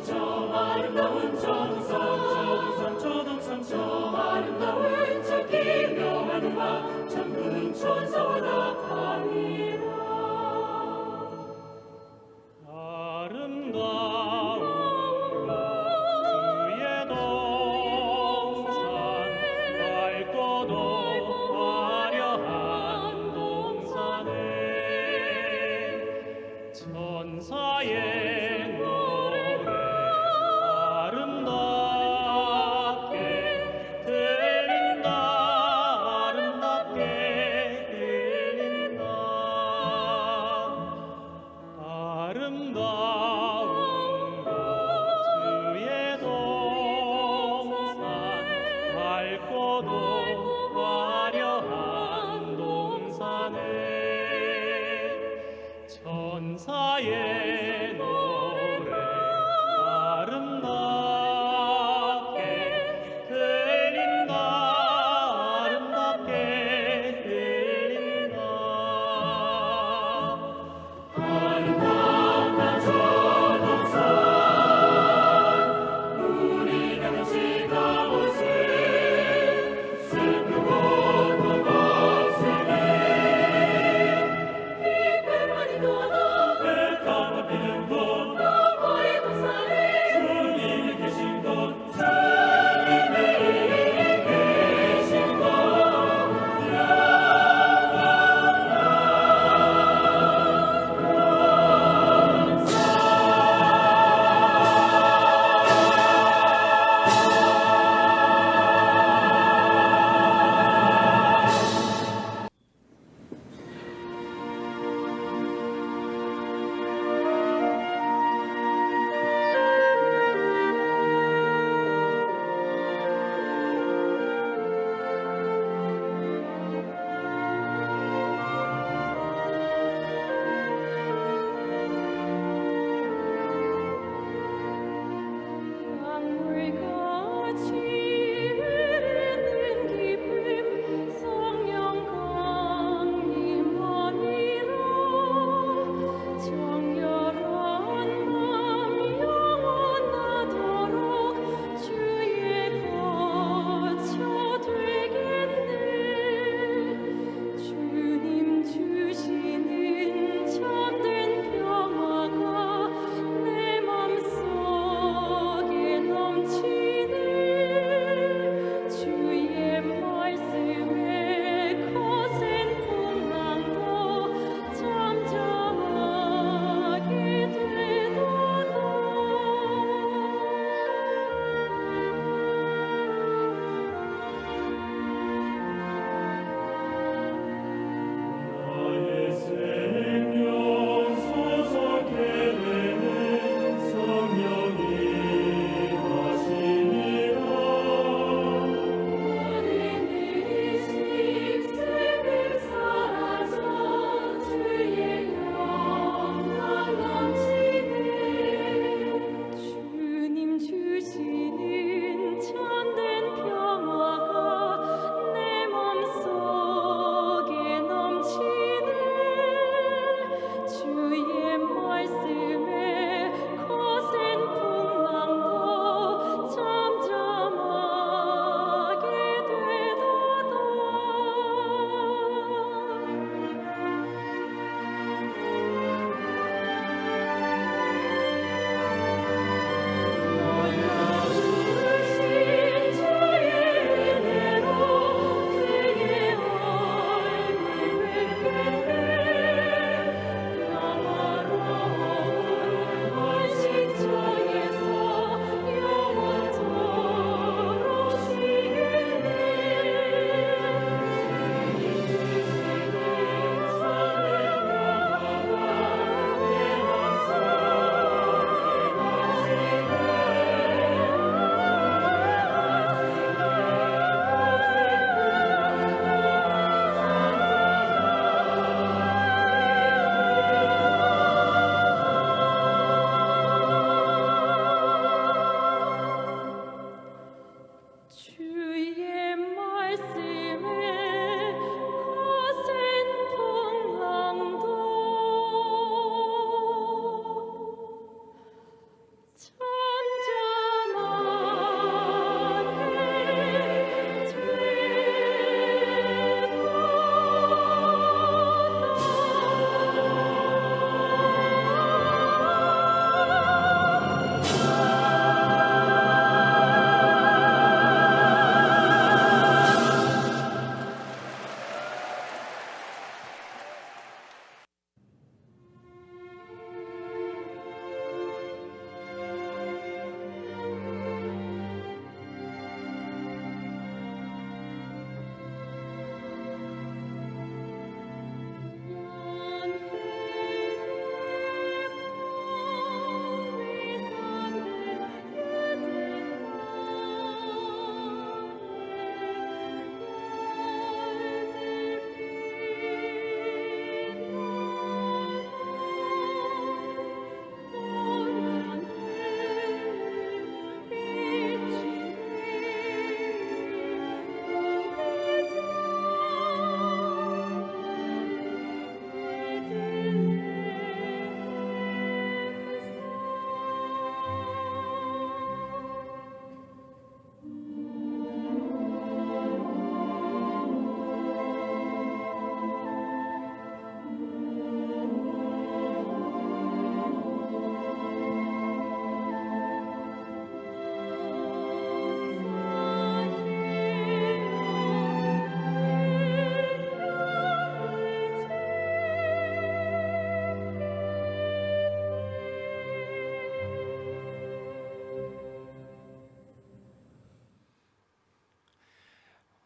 저 아름다운 정성 저 아름다운 저 기묘한 음악 천군 천사와 답하니라. 아름다운 주의 동산 밝고도 화려한 동산에 천사의 노래 아름답게 들린다 아름답게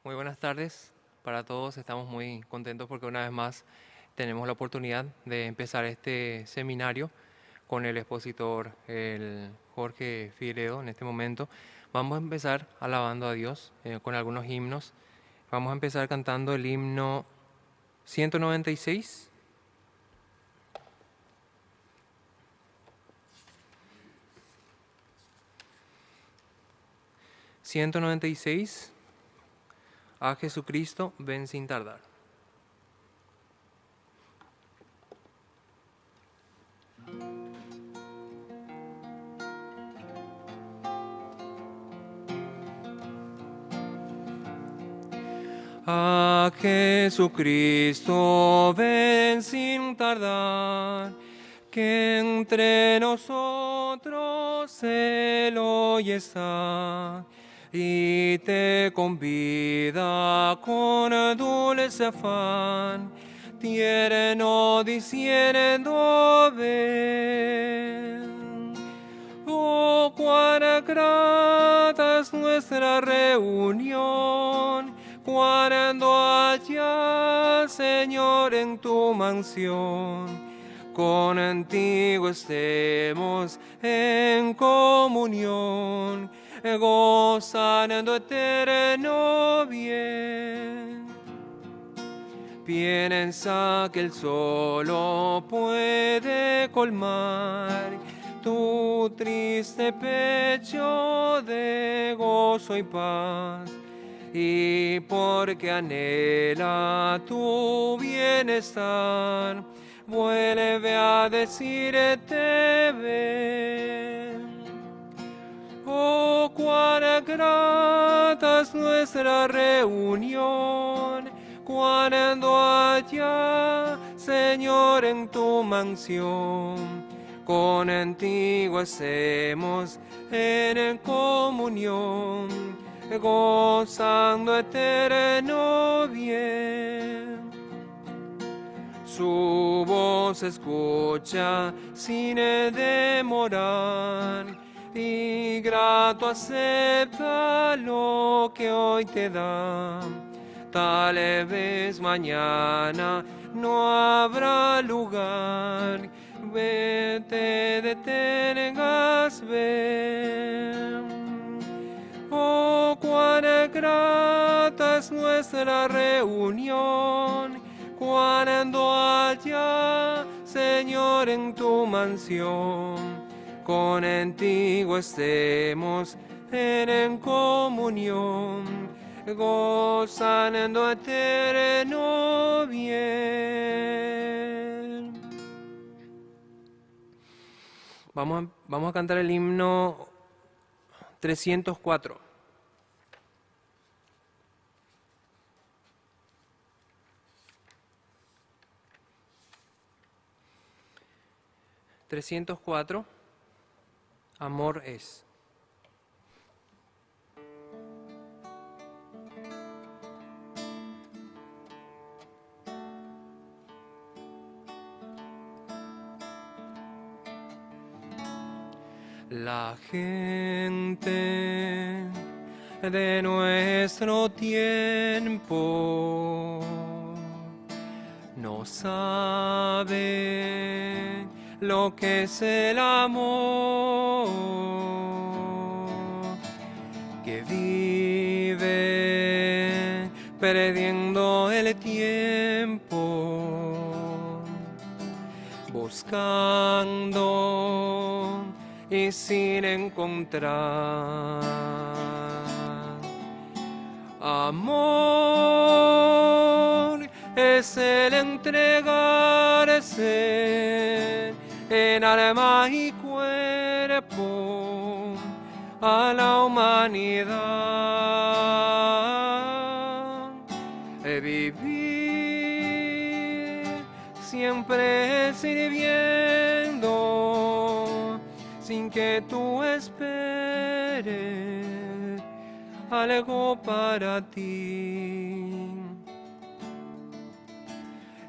Muy buenas tardes para todos. Estamos muy contentos porque una vez más tenemos la oportunidad de empezar este seminario con el expositor, el Jorge Figueredo. En este momento vamos a empezar alabando a Dios con algunos himnos. Vamos a empezar cantando el himno 196. A Jesucristo, ven sin tardar. A Jesucristo, ven sin tardar, que entre nosotros Él hoy está y te convida con dulce afán, tierno diciendo ven. Oh, cuán grata es nuestra reunión, cuando allá, Señor, en tu mansión, contigo estemos en comunión, gozando eterno bien. Piensa que Él solo puede colmar tu triste pecho de gozo y paz, y porque anhela tu bienestar, vuelve a decirte ven. Oh, cuán grata es nuestra reunión, cuando allá, Señor, en tu mansión, contigo estemos en comunión, gozando eterno bien. Su voz escucha sin demorar, y grato acepta lo que hoy te da. Tal vez mañana no habrá lugar, te detengas, ven. Oh, cuán grata es nuestra reunión, cuando allá, Señor, en tu mansión, contigo estemos en comunión, gozando eterno bien. Vamos a cantar el himno 304. Amor es. La gente de nuestro tiempo no sabe lo que es el amor, que vive perdiendo el tiempo, buscando y sin encontrar. Amor es el entregarse en alma y cuerpo a la humanidad. Vivir siempre sirviendo, sin que tú esperes algo para ti.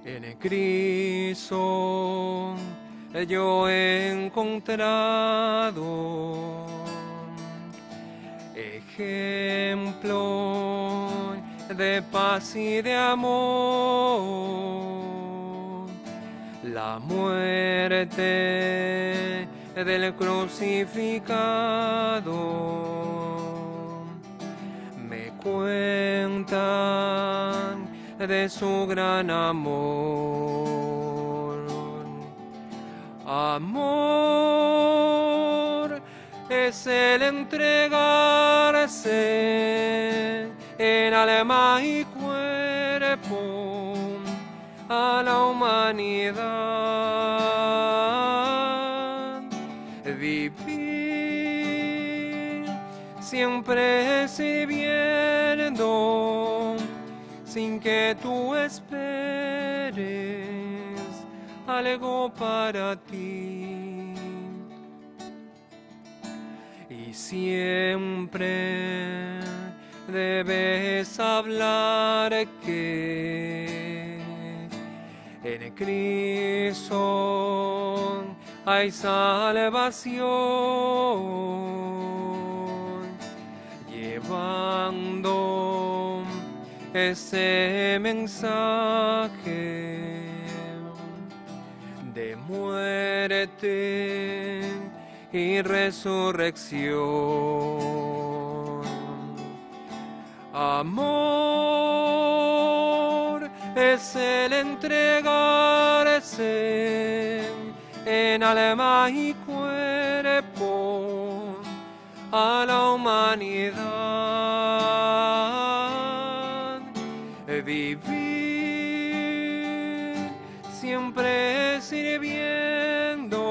En Cristo yo he encontrado ejemplo de paz y de amor. La muerte del crucificado me cuentan de su gran amor. Amor es el entregarse en alma y cuerpo a la humanidad. Vivir siempre sirviendo sin que tú esperes algo para ti. Y siempre debes hablar que en Cristo hay salvación, llevando ese mensaje de muerte y resurrección. Amor es el entregarse en alma y cuerpo a la humanidad. Vivir siempre sirviendo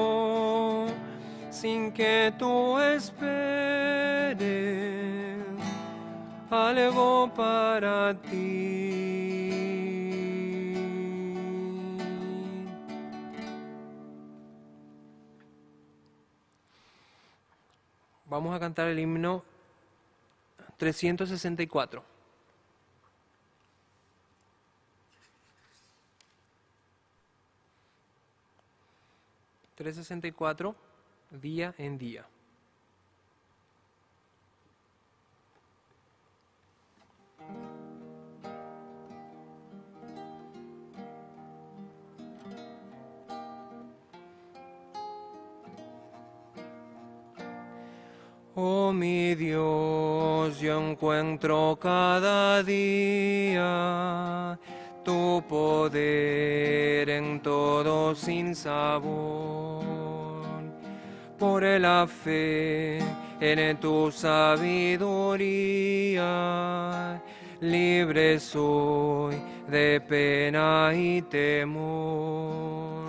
sin que tú esperes algo para ti. Vamos a cantar el himno 364. 364, día en día. Oh mi Dios, yo encuentro cada día tu poder en todo sin sabor. Por la fe en tu sabiduría, libre soy de pena y temor.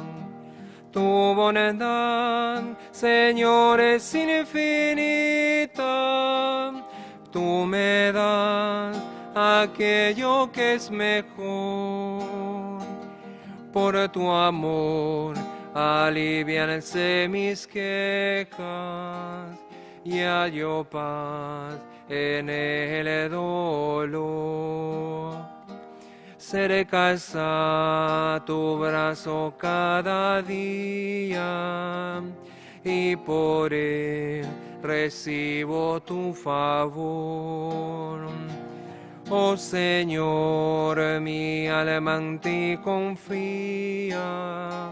Tu bondad, Señor, es infinita. Tú me das aquello que es mejor. Por tu amor, alivianse mis quejas y hallo paz en el dolor. Cerca está tu brazo cada día y por él recibo tu favor. Oh Señor, mi alma en ti confía,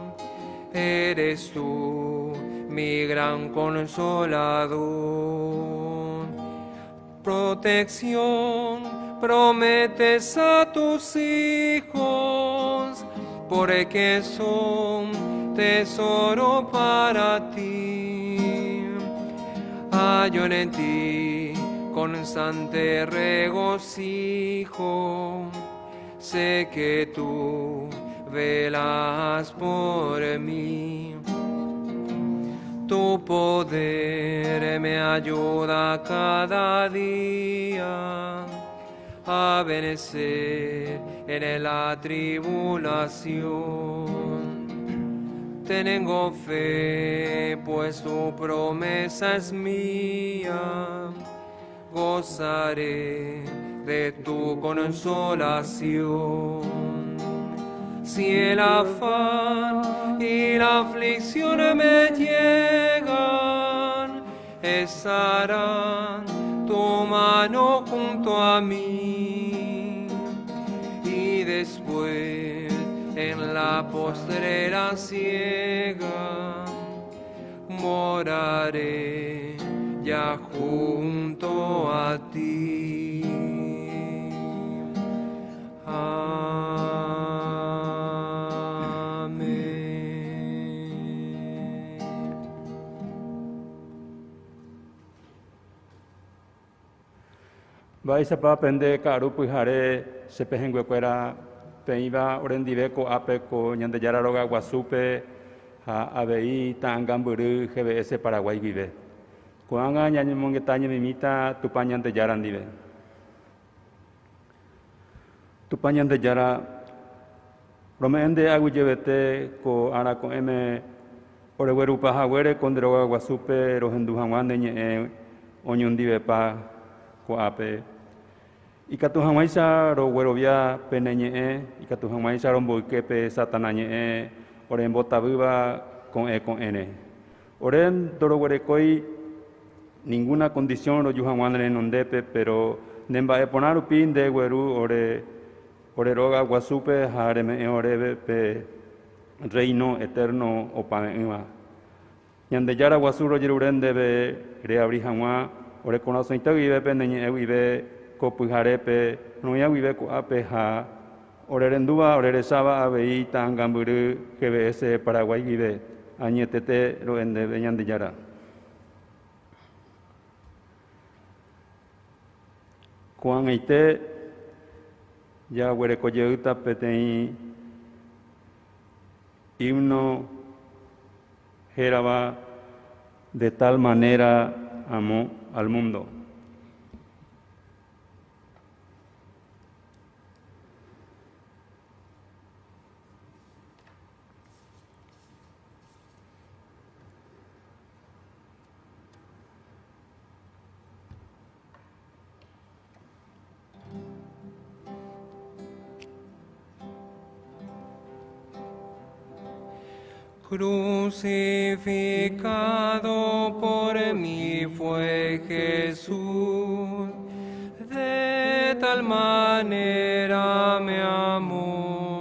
eres tú mi gran consolador. Protección prometes a tus hijos, porque son tesoro para ti. Hallo en ti constante regocijo, sé que tú velas por mí. Tu poder me ayuda cada día a vencer en la tribulación. Tengo fe, pues tu promesa es mía. Gozaré de tu consolación. Si el afán y la aflicción me llegan, estará tu mano junto a mí. después en la postrera ciega moraré ya junto a ti. Amén. Vais a aprender caru pujare se pejenguecuera peiva orendiveco apeco ñandeyara roga guasupe ha abei tangamburu GBS Paraguay vive. Kuanga ñañemongetañe mimita tupañandeyara ndive. Tupañandeyara romeende aguyevete ko ara con m oregueru pajaguere con droga guasupe rojendujanguande ñe oñundive pa ko ape. Ikatu hamaisa ro werovia peneñe, ikatu hamaisa ro mboikepe satanañe, oren botabuba con n. Oren toro werekoi ninguna condición ro yuhamuandre nondepe, pero nemba eponaru pin de weru ore roga guasupe hareme orebe pe reino eterno opameima. Ñandeyara guasuro yerurendebe reabri hamwa ore conoce vive peneñe vive Copujarepe, Noya vive Coapeja, Orerendúa, Oreresaba, Abei, Tangamburu, GBS, Paraguay vive, Añetete, Roende, Beñandillara. Juan Eite, ya Huerecoyeuta, Petei, himno, Jeraba, de tal manera amó al mundo. Crucificado por mí fue Jesús, de tal manera me amó.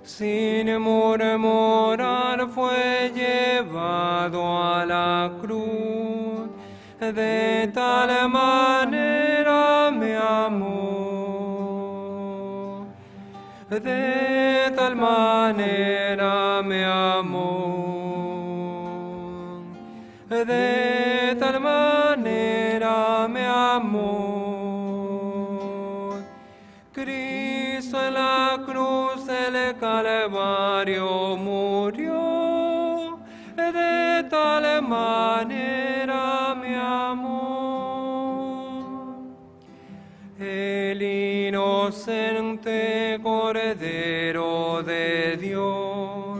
Sin murmurar fue llevado a la cruz, de tal manera me amó. De tal manera me amó, de tal manera me amó. Cristo en la cruz del Calvario murió, de tal manera me amó. El inocente Cordero de Dios,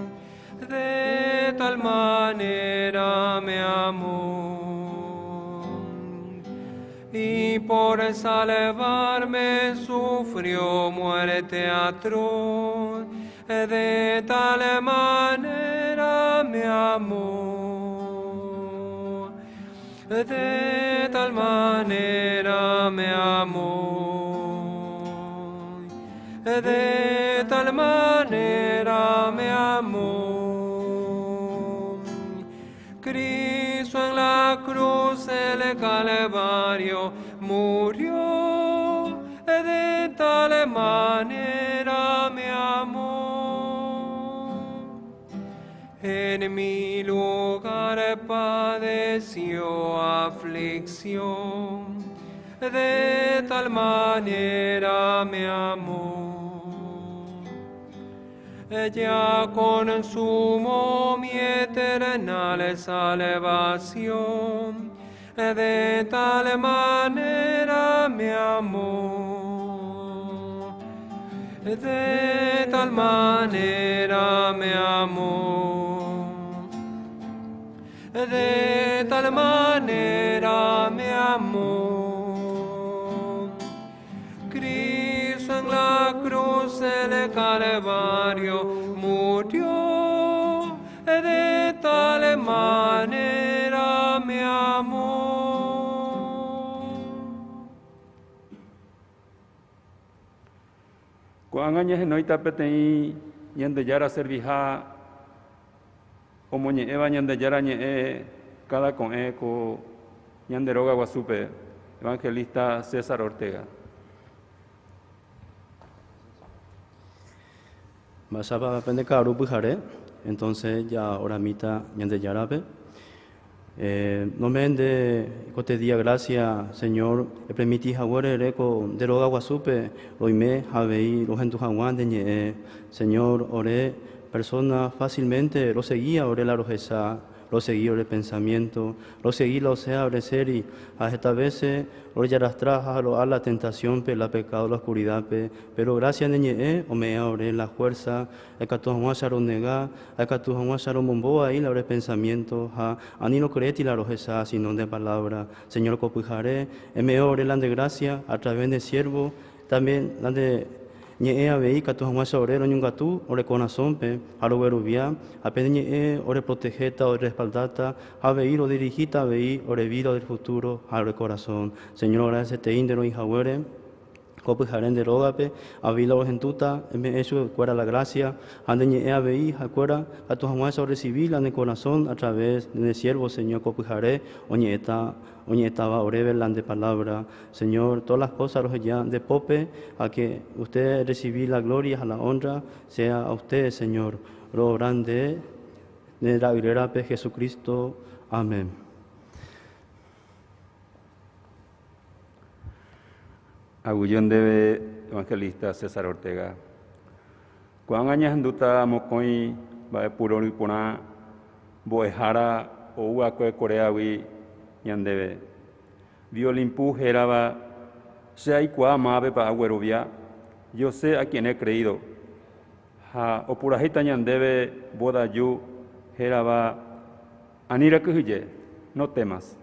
de tal manera me amó. Y por salvarme sufrió muerte atroz, de tal manera me amó. De tal manera me amó, de tal manera me amó. Cristo en la cruz del Calvario murió, de tal manera me amó. En mi lugar padeció aflicción, de tal manera me amó. Ella consumó mi eterna salvación, de tal manera me amó. De tal manera me amó, de tal manera me amó. Cristo en la cruz del Calvario murió, de tal manera me amó. Kuangaña genoita petei ñande yara servija omoñe eva ñande yara ñe cada con eco ñande roga guasupe evangelista César Ortega. Masaba pendekaru pujare, entonces ya ahora mita ñande yarape. No me de cote día gracias, Señor, permití jaguare reco de roga guasupe, oime javei, los en tu jaguan de ñe, Señor, oré, persona fácilmente, lo seguía, oré la rojesa, lo seguí, oré pensamiento, lo seguí, lo sea, oré seri, a esta veces, oré ya rastraja, a la tentación, pe la pecado, la oscuridad, pero gracias de ñe, omea, oré la fuerza, a que tu jaguan sharon nega, a que tu jaguan sharon bomboa, ahí la oré pensamiento, ani no creeti la rojesa, sino de palabra, Señor, copujaré, me oré la de gracia, a través de siervo, también la de ñe a veí catu jamás orero ñungatu ore corazón pe aro verubia apenas ñe ore protegeta ore respaldata a veí o dirigita a veí ore vida del futuro aro corazón Señor gracias te indero y jaguere copu jaren de rogape a vila o gentuta me eso cuera la gracia ande ñe a veí jacuera catu jamás recibirla en el corazón a través de siervo Señor copu jare Oñe estaba orevelan de palabra, Señor, todas las cosas los ya de pope, a que usted recibí la gloria, a la honra, sea a usted, Señor, lo grande de la iglesia de Jesucristo. Amén. Agullón debe evangelista César Ortega. Cuán años anduta mocoy va puro y pona boejara o uaco Corea wi ñandeve violimpu geraba sea y cua mabe pa agüerovia yo sé a quien he creído o purajita ñandeve boda yu geraba anira kuye no temas.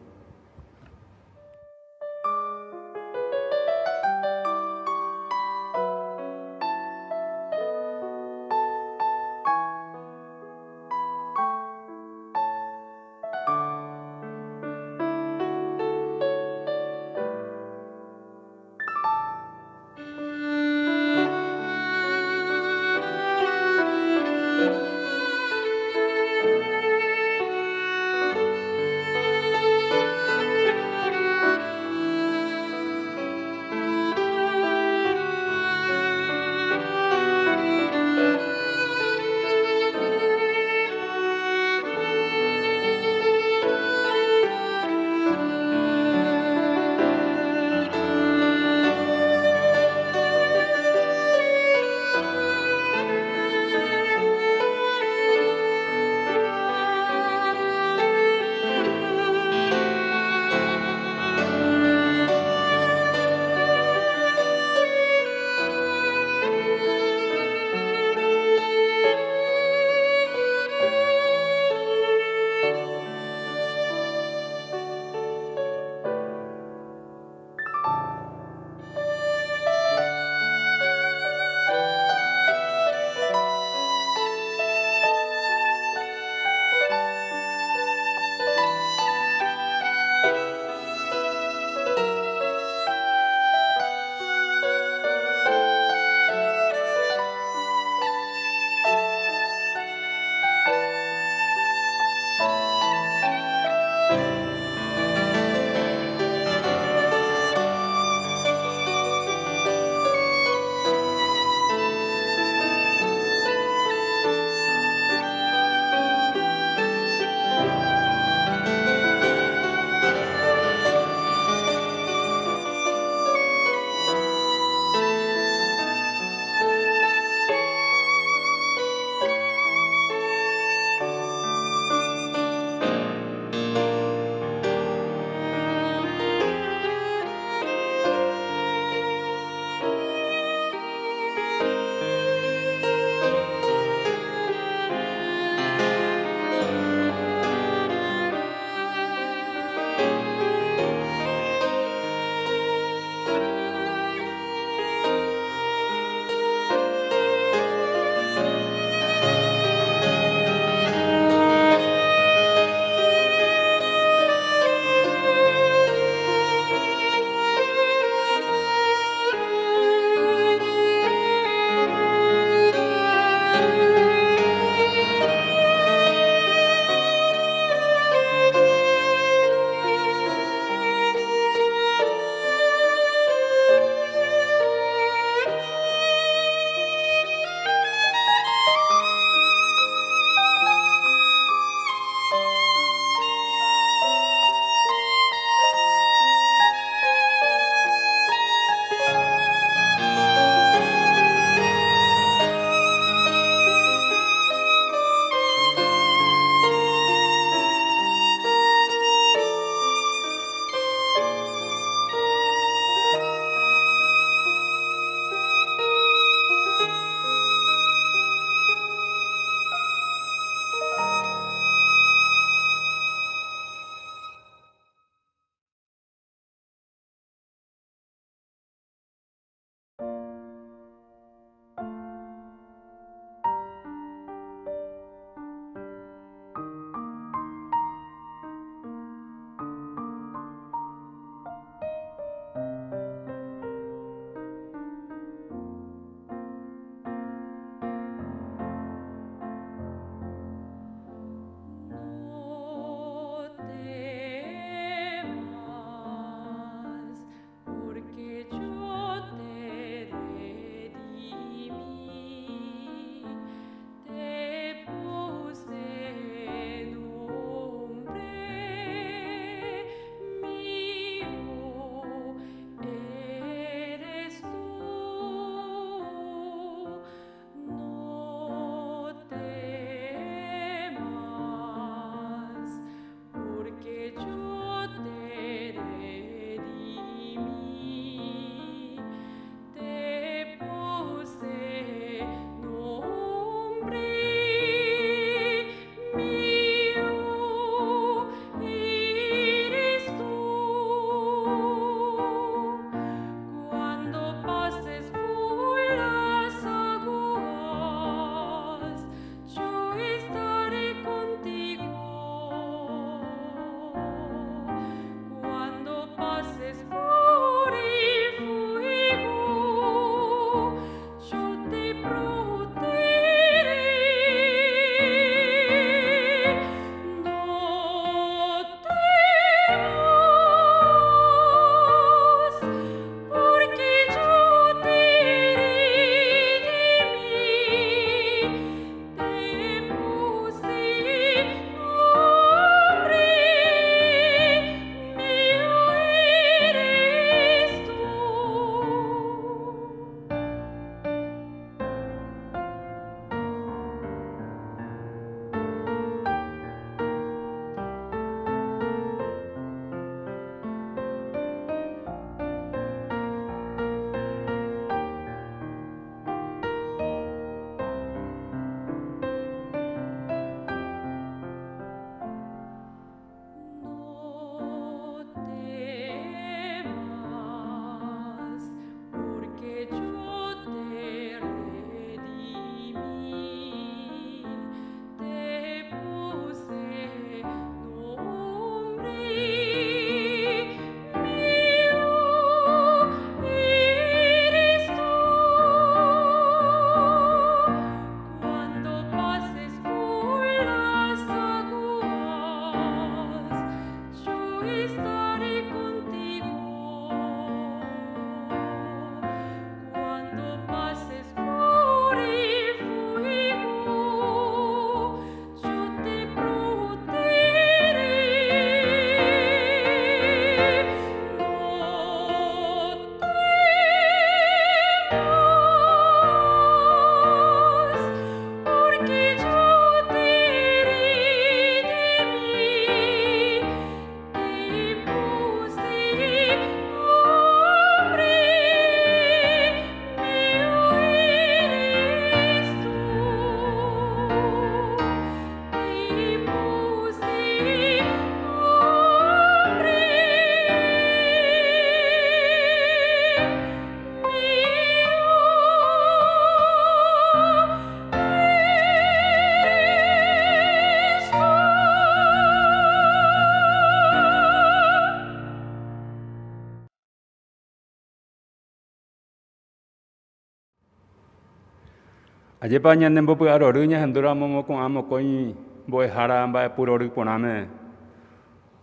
Ayer paña nembo pu aroruña hendura momo con amo coin boe jara amba puro ru poname.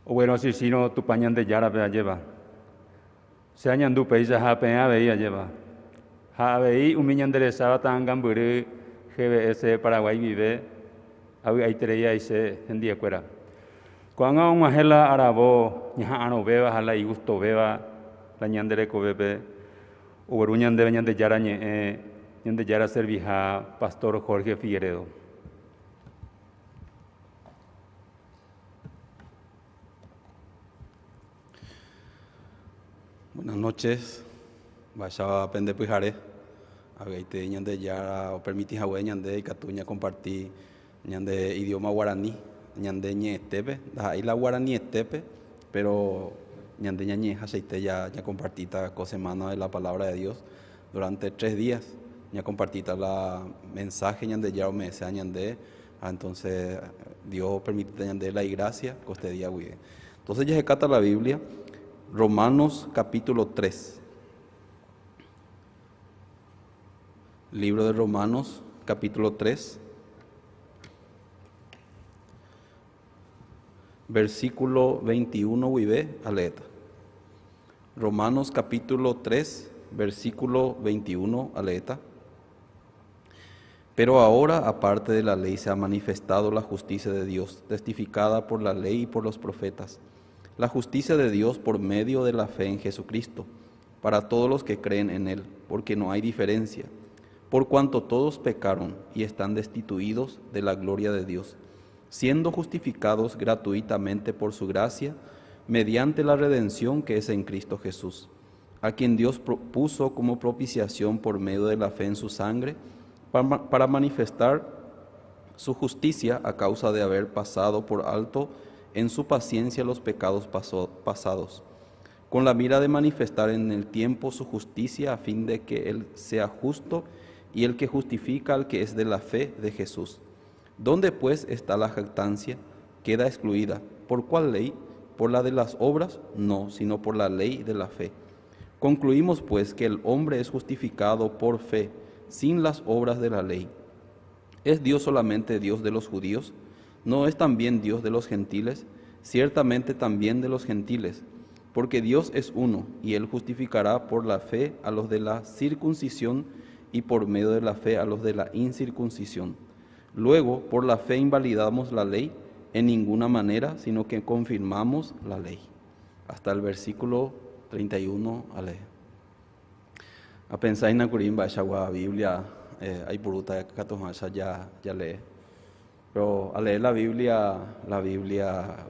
O bueno si sino tu pañan de yara pe lleva. Se añandu peisa ja pe veía lleva. Ja veí un miña enderezaba tan gamburu GBS Paraguay vive. Awi ahí treía y se en día cuera. Cuando un ajela arabo ña ano beba jala y gusto beba la ñandere ko bebe. O beruñan de yara ñande yara servija Pastor Jorge Figueredo. Buenas noches. Vaya a pende pujare. Ageite ñande yara o permití hawe ñande y catuña compartí ñande idioma guaraní, ñande ñe estepe, ahí la guaraní estepe, pero ñande ñañe aceite ya compartita cosa semana de la palabra de Dios durante 3 días. Ya compartita la mensaje ñande ya me sea ñande, entonces Dios permite ñande la gracia que este día güey. Entonces ya se cata la Biblia, Romanos capítulo 3. Libro de Romanos capítulo 3. Versículo 21 wibe aleta. Romanos capítulo 3, versículo 21 aleta. Pero ahora, aparte de la ley, se ha manifestado la justicia de Dios, testificada por la ley y por los profetas. La justicia de Dios por medio de la fe en Jesucristo, para todos los que creen en Él, porque no hay diferencia, por cuanto todos pecaron y están destituidos de la gloria de Dios, siendo justificados gratuitamente por su gracia, mediante la redención que es en Cristo Jesús, a quien Dios puso como propiciación por medio de la fe en su sangre, para manifestar su justicia a causa de haber pasado por alto en su paciencia los pecados pasados, con la mira de manifestar en el tiempo su justicia a fin de que Él sea justo y el que justifica al que es de la fe de Jesús. ¿Dónde pues está la jactancia? Queda excluida. ¿Por cuál ley? ¿Por la de las obras? No, sino por la ley de la fe. Concluimos pues que el hombre es justificado por fe, sin las obras de la ley. ¿Es Dios solamente Dios de los judíos? ¿No es también Dios de los gentiles? Ciertamente también de los gentiles, porque Dios es uno, y Él justificará por la fe a los de la circuncisión y por medio de la fe a los de la incircuncisión. Luego, por la fe invalidamos la ley en ninguna manera, sino que confirmamos la ley. Hasta el versículo 31, ale. A pensar en la curimba, esa Biblia, hay puruta ya lee. Pero al leer la Biblia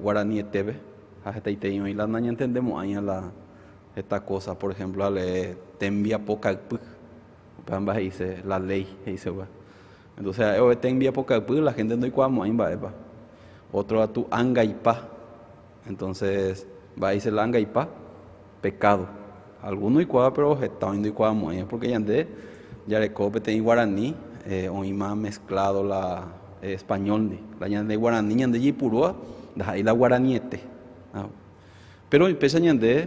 guaraní etebe, y la naña entendemos ahí esta cosa, por ejemplo, al leer tembia poca dice la ley, dice entonces tembia poca la gente no igual ahí va. Otro a tu anga y pa, entonces va a decir la anga y pa, pecado. Algunos igual, pero está indo igual muy porque ya le cope en guaraní, hoy más mezclado la español, la ñande guaraní, ñande yipurua, ahí la guaraniete. Pero empieza ñande,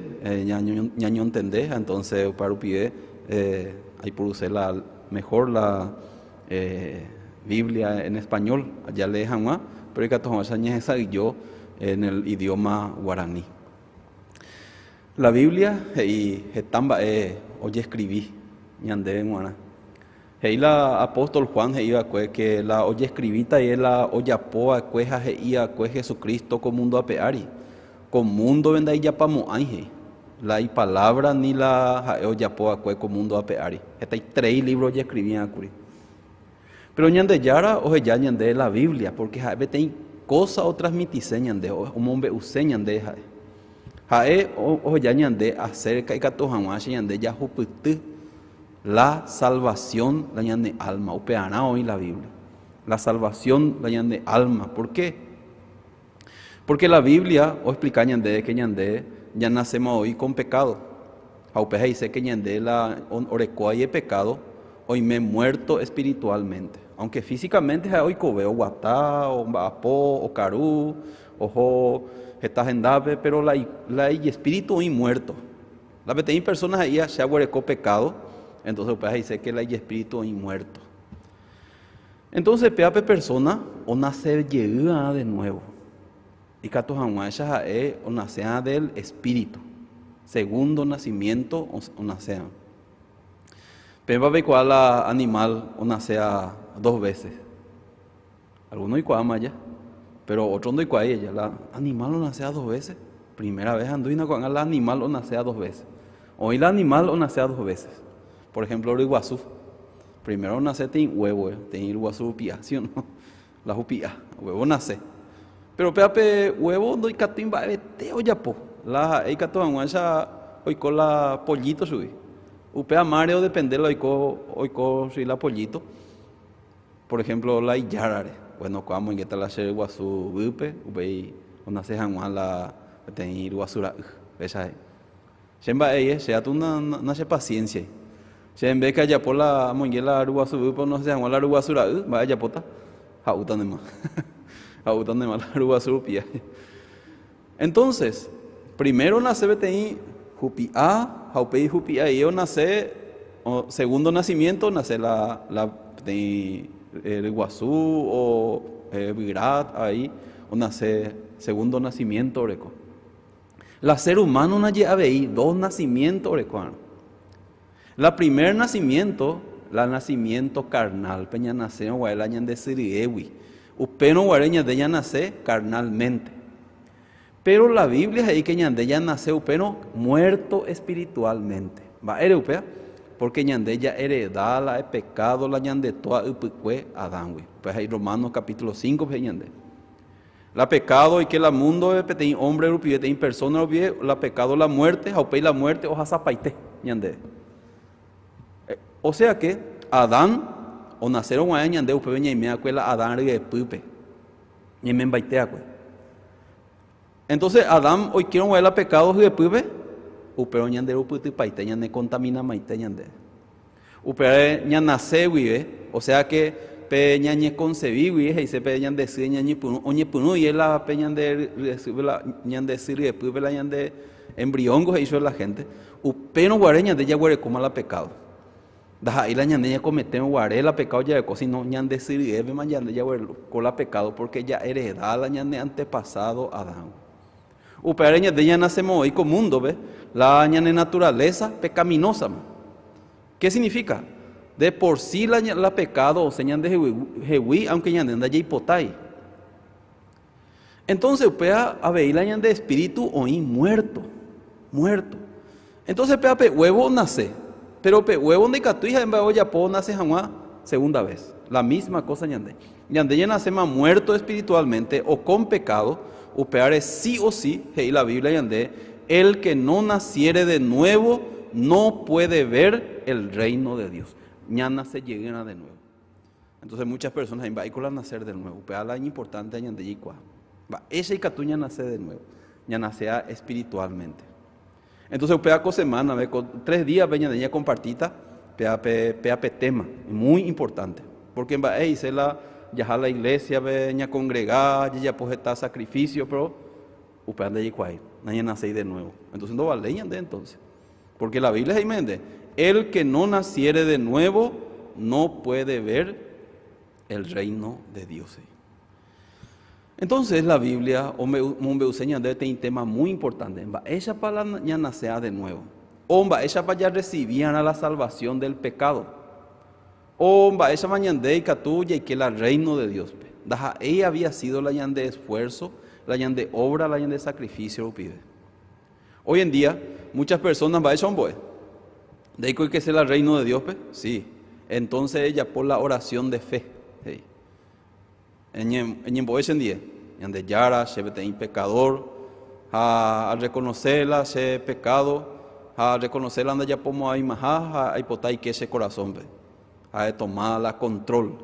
ñaño entender, entonces para pide, hay por usar mejor la Biblia en español, allá le dejan más, pero hay que tomar esa yo en el idioma guaraní. La Biblia, y estamba, oye escribí, ñande en guaraní. Hei la apóstol Juan iba que la oye escribita y la oya poa cueja heia cue Jesucristo con mundo apeari. Con mundo venda ya pamo ángel. La y palabra ni la oya poa cue con mundo apeari. Está 3 libros ya escribían curi. Pero ñande yara o ya ñande la Biblia porque hay cosa o transmitise ñande o hombre use ñande jae o ya ñande acerca y catohamashi ñande ya juputu. La salvación la llande alma, opeará hoy la Biblia. La salvación la llande alma. ¿Por qué? Porque la Biblia, o explica ñande que ñande ya nacemos hoy con pecado. Aupeja dice que ñande la orecoa y pecado, hoy me he muerto espiritualmente. Aunque físicamente hoy veo guatá, o apó, o carú, ojo, estás en dave, pero la espíritu hoy muerto. La hay personas ahí se ha orecó pecado. Entonces pues dice que el espíritu hoy muerto. Entonces, peape persona, o nacer llega de nuevo. Y cato jamás es o nacer del espíritu. Segundo nacimiento, o nacer. Pero ve cuál animal o nacer 2 veces. Algunos y cuál ya, pero otros no y cuál ella. La animal o nacer 2 veces. Primera vez anduina con el animal o nacer 2 veces. Hoy el animal o nacer 2 veces. Por ejemplo, el iguazú. Primero nace tiene huevo, tiene iguazú pía, ¿sí o no? La jupía, huevo nace. Pero peape huevo no hay catimba teo ya po. La hay catoanguacha hoy con la pollito subí. Upea mareo depende hoy con si la pollito. Por ejemplo, la yarare. Bueno, cuando en esta la ser iguazú bupe, upei una se janguan la tiene iguazura, esa es. Siempre ella se atu una paciencia. Si en vez que haya por la monguela arugua subir, pues no se llama la arugua sura, vaya pota, jautan de más, jautan de más la arugua surupia. Entonces, primero nace BTI, jupia, jaupei jupia, y yo nace, segundo nacimiento, nace el guazú o virat, ahí, o nace segundo nacimiento, oreco. La ser humano no llega a ver 2 nacimientos, oreco. La primer nacimiento, la nacimiento carnal, peña nace en guaylañan de siriewi, upeno guareña de ella nace carnalmente. Pero la Biblia es ahí que ñande ya nace upeno muerto espiritualmente. Va a upea, porque ñande ya heredada la de pecado, la ñande toda upecue Adán, pues ahí Romanos capítulo 5, pues ñande. La pecado y que la mundo de hombre rupie, de persona rupie, la pecado la muerte, jaupei la muerte, o jazapaite, ñande. O sea que Adán, o nacieron a ñande, upe veña y me acuela Adán de pupe, y me embaitea. Entonces Adán hoy quiero ver la pecados de pupe, upe ñande upe paite, ñande contamina maite ñande. Upe ña nace vive, o sea que pe ñañe concebí vive, y se pe ñande si ñañe punu, oñe punu y la pe ñande ñande sirve de pupe la ñande embriongos hizo la gente, upe no guareña de ya guare como la pecado. Daja ahí la ñandeña cometemos guaré la pecado ya de cosas, no ñande sirve más ñande ya con la pecado porque ya heredada la ñande antepasado Adán. Upere ñandeña nacemos hoy con mundo, ¿ves? La ñande naturaleza pecaminosa. ¿Qué significa? De por sí la pecado o señal de jehuí, aunque ñande anda ya hipotai. Entonces upea a ver la ñande espíritu hoy muerto. Entonces pea huevo nace. Pero pe huevo de catuija en ya po nace jamás segunda vez. La misma cosa ñande. Ñande ya nace más muerto espiritualmente o con pecado, o peare sí o sí, y la Biblia ñande, el que no naciere de nuevo no puede ver el reino de Dios. Ñana se llega de nuevo. Entonces muchas personas en va a nacer de nuevo. Pero la importante ñande yicua. Va, ese catuña nace de nuevo. Ñana sea espiritualmente. Entonces, peaco semana, con 3 días, veña de ella compartita, peape tema, muy importante. Porque en ahí se la, ya la iglesia, veña congregada, ya está sacrificio, pero, upean de allí cuay, nadie nace de nuevo. Entonces, no vale de entonces. Porque la Biblia es ahí, el que no naciere de nuevo, no puede ver el reino de Dios. Entonces la Biblia, me enseña de este tema muy importante. Ella para ya nacer de nuevo. Ella para ya recibían a la salvación del pecado. Ella mañana de catuya y que el reino de Dios. Ella había sido la yan de esfuerzo, la yan de obra, la yan de sacrificio. Pide. Hoy en día, muchas personas va son boy. De ahí que es el reino de Dios, sí. Entonces ella por la oración de fe. En boy en día. Yande yara, se vete pecador, a reconocerla, se pecado, a reconocerla anda ya como hay maja, hay potai que ese corazón, a tomar la control,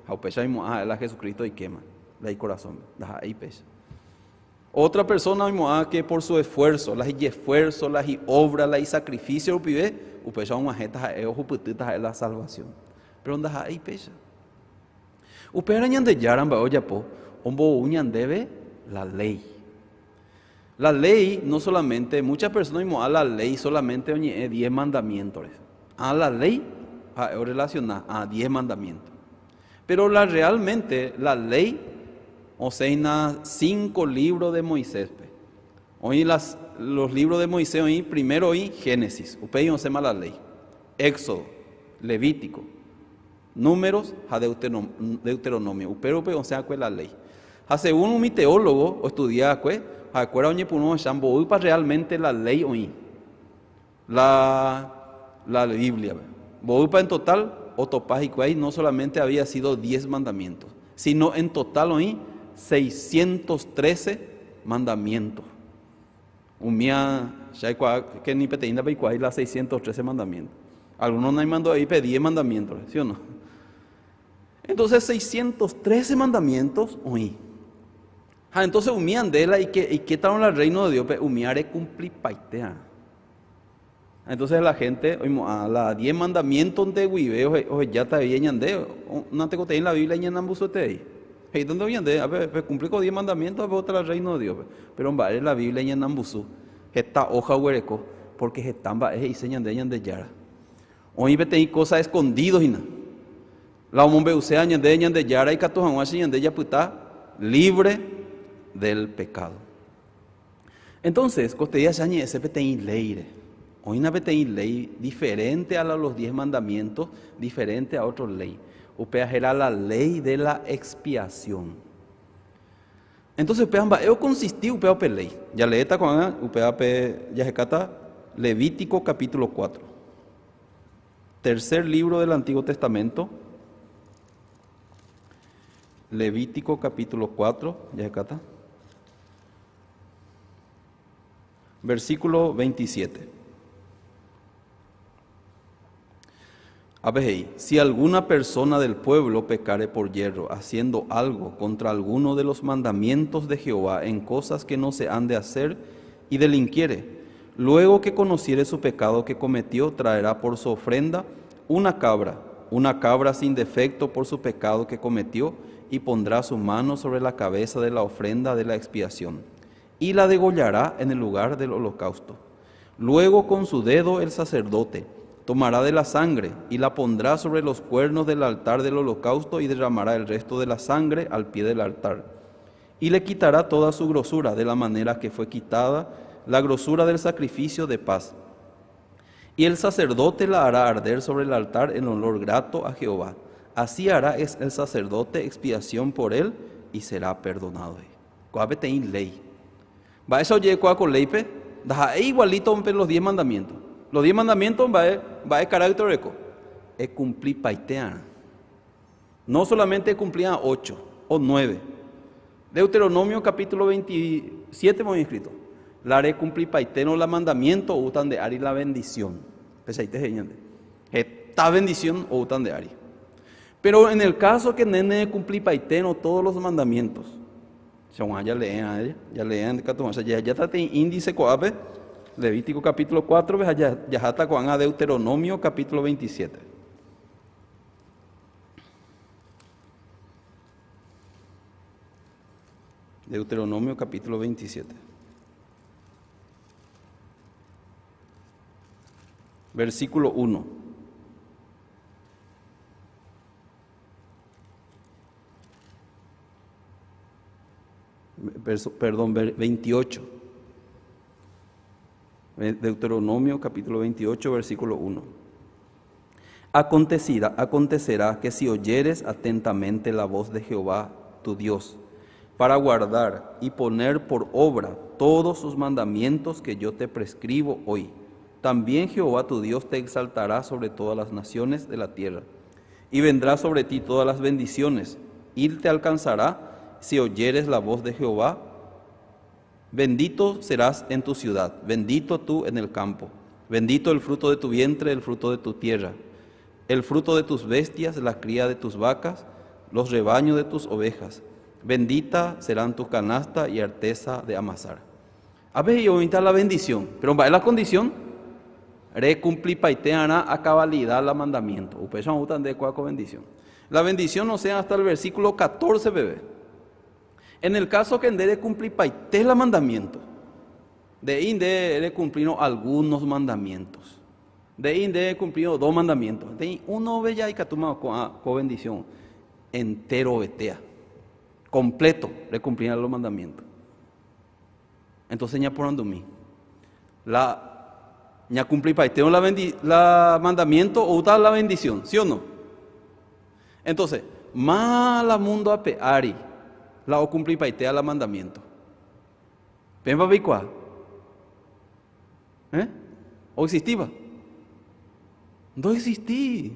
a pesar a la Jesucristo y quema, la corazón, ahí pesa. Otra persona que por su esfuerzo, las obra, la sacrificio, pide, upesa una jeta, la salvación. Pero anda ahí pesa. Upera ñande yaran ba oya po. Ombo uñan debe la ley. La ley no solamente, muchas personas mismo a la ley solamente 10 mandamientos. A la ley relacionada a 10 mandamientos. Pero realmente la ley, o sea, 5 libros de Moisés. Hoy los libros de Moisés, hoy primero hoy Génesis, upey se llama la ley, Éxodo, Levítico, Números, a Deuteronomio, pero o sea, ¿cuál es la ley? Según un teólogo o estudiar, acuerda oye por uno chambo para realmente la ley hoy, la Biblia, para en total o topaz y cuay no solamente había sido 10 mandamientos, sino en total hoy 613 mandamientos. Umia que ni peteína para las 613 mandamientos. Algunos no hay mando ahí 10 mandamientos, ¿sí o no? Entonces 613 mandamientos hoy. Entonces umían de la y que tal el reino de Dios, umiare cumplir paitea. Entonces la gente, a las 10 mandamientos de Guibe, o ya está bien yande, no te conté en la Biblia y en Ambusote ahí. Hey, ¿dónde viene de? A ver, cumplí con 10 mandamientos, a ver otra el reino de Dios. Pero en la Biblia y en Ambusú, esta hoja huereco, porque están y señan de yara. Hoy hay cosas escondidas y nada. La hombre usea de yara y catojan de ya puta libre del pecado. Entonces, costedia sañe ese peteín leire. Hoy una peteín ley diferente a los 10 mandamientos, diferente a otra ley. Upea era la ley de la expiación. Entonces, upea consistía upea ley. Ya leeta con upea ya se cata Levítico capítulo 4. Tercer libro del Antiguo Testamento. Levítico capítulo 4, ya se cata. Versículo 27. Si alguna persona del pueblo pecare por yerro, haciendo algo contra alguno de los mandamientos de Jehová en cosas que no se han de hacer, y delinquiere, luego que conociere su pecado que cometió, traerá por su ofrenda una cabra sin defecto por su pecado que cometió, y pondrá su mano sobre la cabeza de la ofrenda de la expiación, y la degollará en el lugar del holocausto. Luego con su dedo el sacerdote tomará de la sangre y la pondrá sobre los cuernos del altar del holocausto y derramará el resto de la sangre al pie del altar. Y le quitará toda su grosura de la manera que fue quitada la grosura del sacrificio de paz. Y el sacerdote la hará arder sobre el altar en olor grato a Jehová. Así hará el sacerdote expiación por él y será perdonado. Coabetein ley. Va eso oye con leipe, da igualito los 10 mandamientos. Los 10 mandamientos va a carácter eco. Es cumplir paiteana. No solamente cumplían 8 o 9. Deuteronomio capítulo 27 hemos escrito. La haré cumplir paiteno la mandamiento o utan de ari la bendición. Pesaite señande. Esta bendición o utan de ari. Pero en el caso que nene cumplir paiteno todos los mandamientos. Ya lean ya está en índice coape. Levítico capítulo 4, ya está con Deuteronomio capítulo 27. Deuteronomio capítulo 27. Versículo 1. Perdón, 28. Deuteronomio capítulo 28, versículo 1. Acontecerá que si oyeres atentamente la voz de Jehová tu Dios, para guardar y poner por obra todos sus mandamientos que yo te prescribo hoy, también Jehová tu Dios te exaltará sobre todas las naciones de la tierra, y vendrá sobre ti todas las bendiciones, y te alcanzará si oyeres la voz de Jehová. Bendito serás en tu ciudad, bendito tú en el campo, bendito el fruto de tu vientre, el fruto de tu tierra, el fruto de tus bestias, la cría de tus vacas, los rebaños de tus ovejas. Bendita serán tu canasta y arteza de amasar. A ver, yo voy a la bendición, pero va a la condición, cumplir paiteana a cabalidad la mandamiento. Ustedes no gustan de cuál bendición. La bendición no sea hasta el versículo 14, bebé. En el caso que en de cumplir paité la mandamiento, de inde de cumplir algunos mandamientos, de inde cumplir 2 mandamientos, de uno ve ya y catuma con bendición. entero betea, completo, le cumplían los mandamientos. Entonces ya por andumí, ya cumplí paiteo la mandamiento o uta la bendición, ¿sí o no? Entonces, mala mundo a peari, la o cumplí paitea la mandamiento. ¿Ven para bicua? ¿O existía? No existí,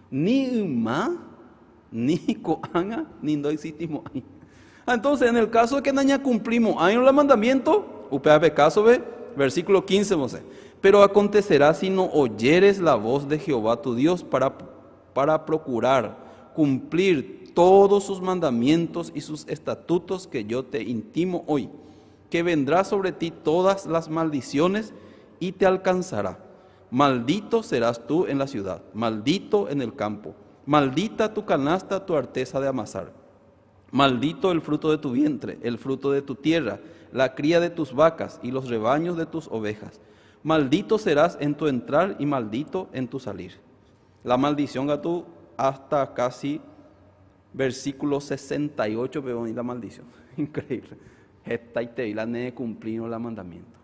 ni uma, ni coanga, ni no existimos ahí. Entonces, en el caso de que no cumplimos ahí el mandamiento, UPAP caso ve, versículo 15, Mosé. Pero acontecerá si no oyeres la voz de Jehová tu Dios para procurar cumplir todos sus mandamientos y sus estatutos que yo te intimo hoy, que vendrá sobre ti todas las maldiciones y te alcanzará. Maldito serás tú en la ciudad, maldito en el campo, maldita tu canasta, tu arteza de amasar. Maldito el fruto de tu vientre, el fruto de tu tierra, la cría de tus vacas y los rebaños de tus ovejas. Maldito serás en tu entrar y maldito en tu salir. La maldición gatú hasta casi versículo 68 veo y la maldición. Increíble. Esta y te la ne cumplir la mandamiento.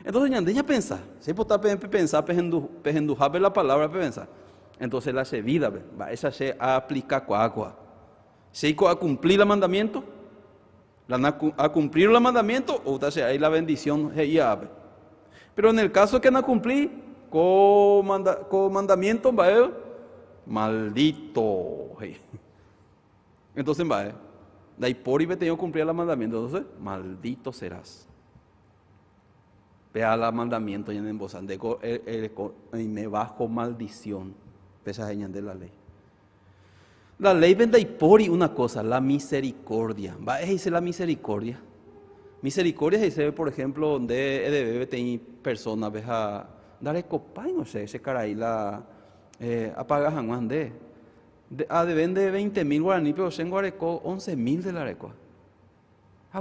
Entonces ya pensar, si está pensar pejendujar la palabra pensar. Entonces la se vida, va esa se aplica agua. Si a cumplir el mandamiento, a cumplir el mandamiento, o sea, ahí la bendición pero en el caso que no cumplí con mandamiento, va maldito. Entonces va, de ahí por y me tengo que cumplir el mandamiento, entonces maldito serás. Vea el mandamiento y en voz y me bajo maldición, pesa de la ley. La ley vende y por y una cosa, la misericordia. Va, dice la misericordia. Misericordia dice, por ejemplo, donde debe tener personas, ves a dar copay, no sé, ese cara ahí la apaga Juan de vende 20.000 guaraní, pero se enguarecó 11.000 de la arecoa.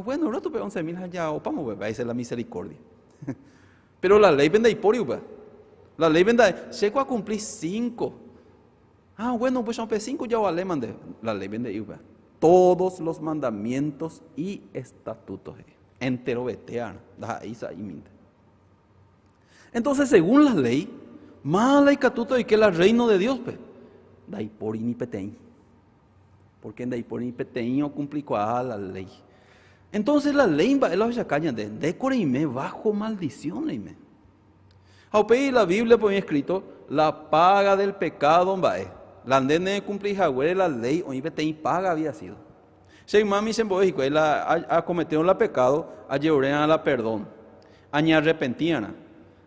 Bueno, ahora tú 11.000 allá, opamos, va, dice la misericordia. Pero la ley vende y por y la ley vende, se va a cumplir 5. Bueno, pues aunque 5 ya vale, mande. La ley vende y todos los mandamientos y estatutos. Entero veteano. Entonces, según la ley, mala y catuto y que el reino de Dios, pues, da y por y ni peteñ. Porque da y por y ni peteñ o complicó a la ley. Entonces la ley va a la calle de corime bajo maldición. Aunque la Biblia pone escrito, la paga del pecado va la nene cumplir la ley o peteñ paga había sido. Si mami se embojico, él ha cometido la pecado, a llevar a la perdón, a ni arrepentían,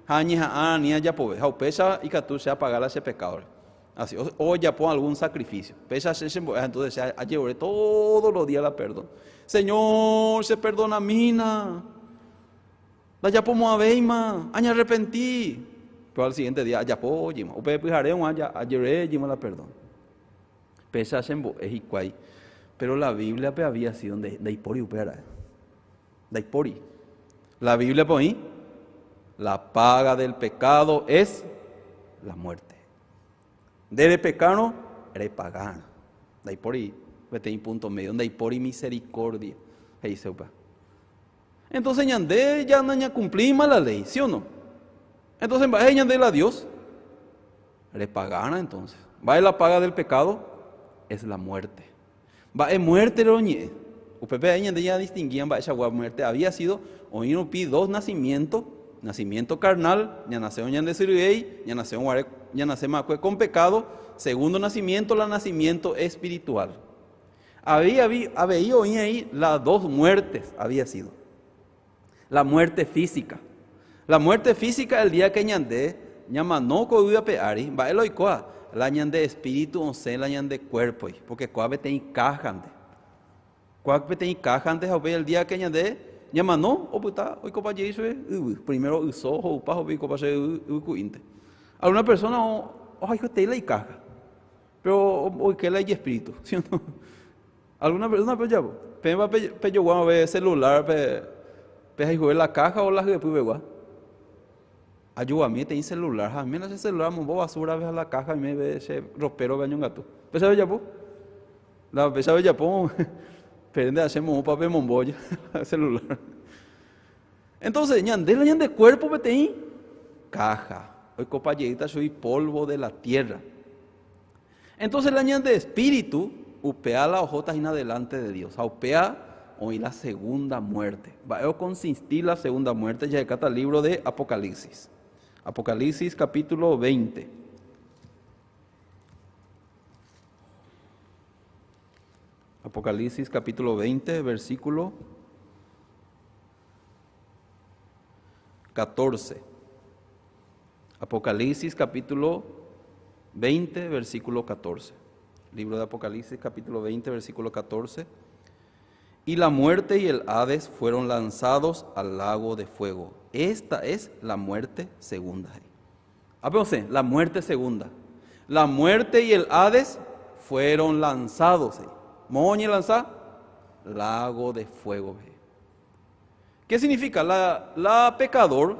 a ni a ya pobre, a pesa y que tú se pagar ese pecado. Así, o ya pon algún sacrificio. Pesa se entonces a llevar todos los días la perdón. Señor, se perdona mina. La ya pomo a veima, a ni arrepentí. Pero al siguiente día, ya po, yima, o pepijaré un a llevaré yima la perdón. Pesa se embojico. Pero la Biblia había sido de Ipori upera. De Ipori. La Biblia pone, la paga del pecado es la muerte. Debe pecado, eres pagar. De Ipori, vete en punto medio, de Ipori misericordia. Entonces ñande ya no cumplimos la ley, ¿sí o no? Entonces va a ñande a Dios. Eres pagana entonces. Va a la paga del pecado, es la muerte. Va a muerte roñe. Ustedes ven ya distinguían va esa muerte había sido hoy no pi dos nacimientos, nacimiento carnal, ya nació ya de sirvei, ya nació con pecado, segundo nacimiento, la nacimiento espiritual. Había hoy ahí las dos muertes había sido. La muerte física. La muerte física el día que ñande, ñamanó cohuya peari, va el oikoa. La ñan de espíritu o se la ñan de cuerpo, porque cuave te encajan. Cuave te encajan de el día que ñan de ñamano o puta hoy copa eso primero usó o pajo vi copa se cuinte. Alguna persona o hijo te la encaja. Pero hoy que la hay espíritu, ¿sí o no? Alguna persona pues ya pemba pe yo guau ve celular pe hijo la caja o la que pues gua. Ayuda a mí te celular, a mí no ese celular, me voy basura a la caja y me ve ese ropero gañón gato. ¿Pues sabes ya vos? La pesa de Japón, prende, hacemos un papel momboya, celular. Entonces, ñande la ñande cuerpo peteí, caja. Hoy copayeta soy polvo de la tierra. Entonces la ñande espíritu, upea la ojota en adelante de Dios. Upea hoy la segunda muerte. Va a consistir la segunda muerte, ya acá está el libro de Apocalipsis. Apocalipsis capítulo 20. Apocalipsis capítulo 20, versículo 14. Apocalipsis capítulo 20, versículo 14. Libro de Apocalipsis capítulo 20, versículo 14. Y la muerte y el Hades fueron lanzados al lago de fuego. Esta es la muerte segunda. Apénse, la muerte segunda. La muerte y el Hades fueron lanzados. Moñe lanza, lago de fuego. ¿Qué significa? La pecador,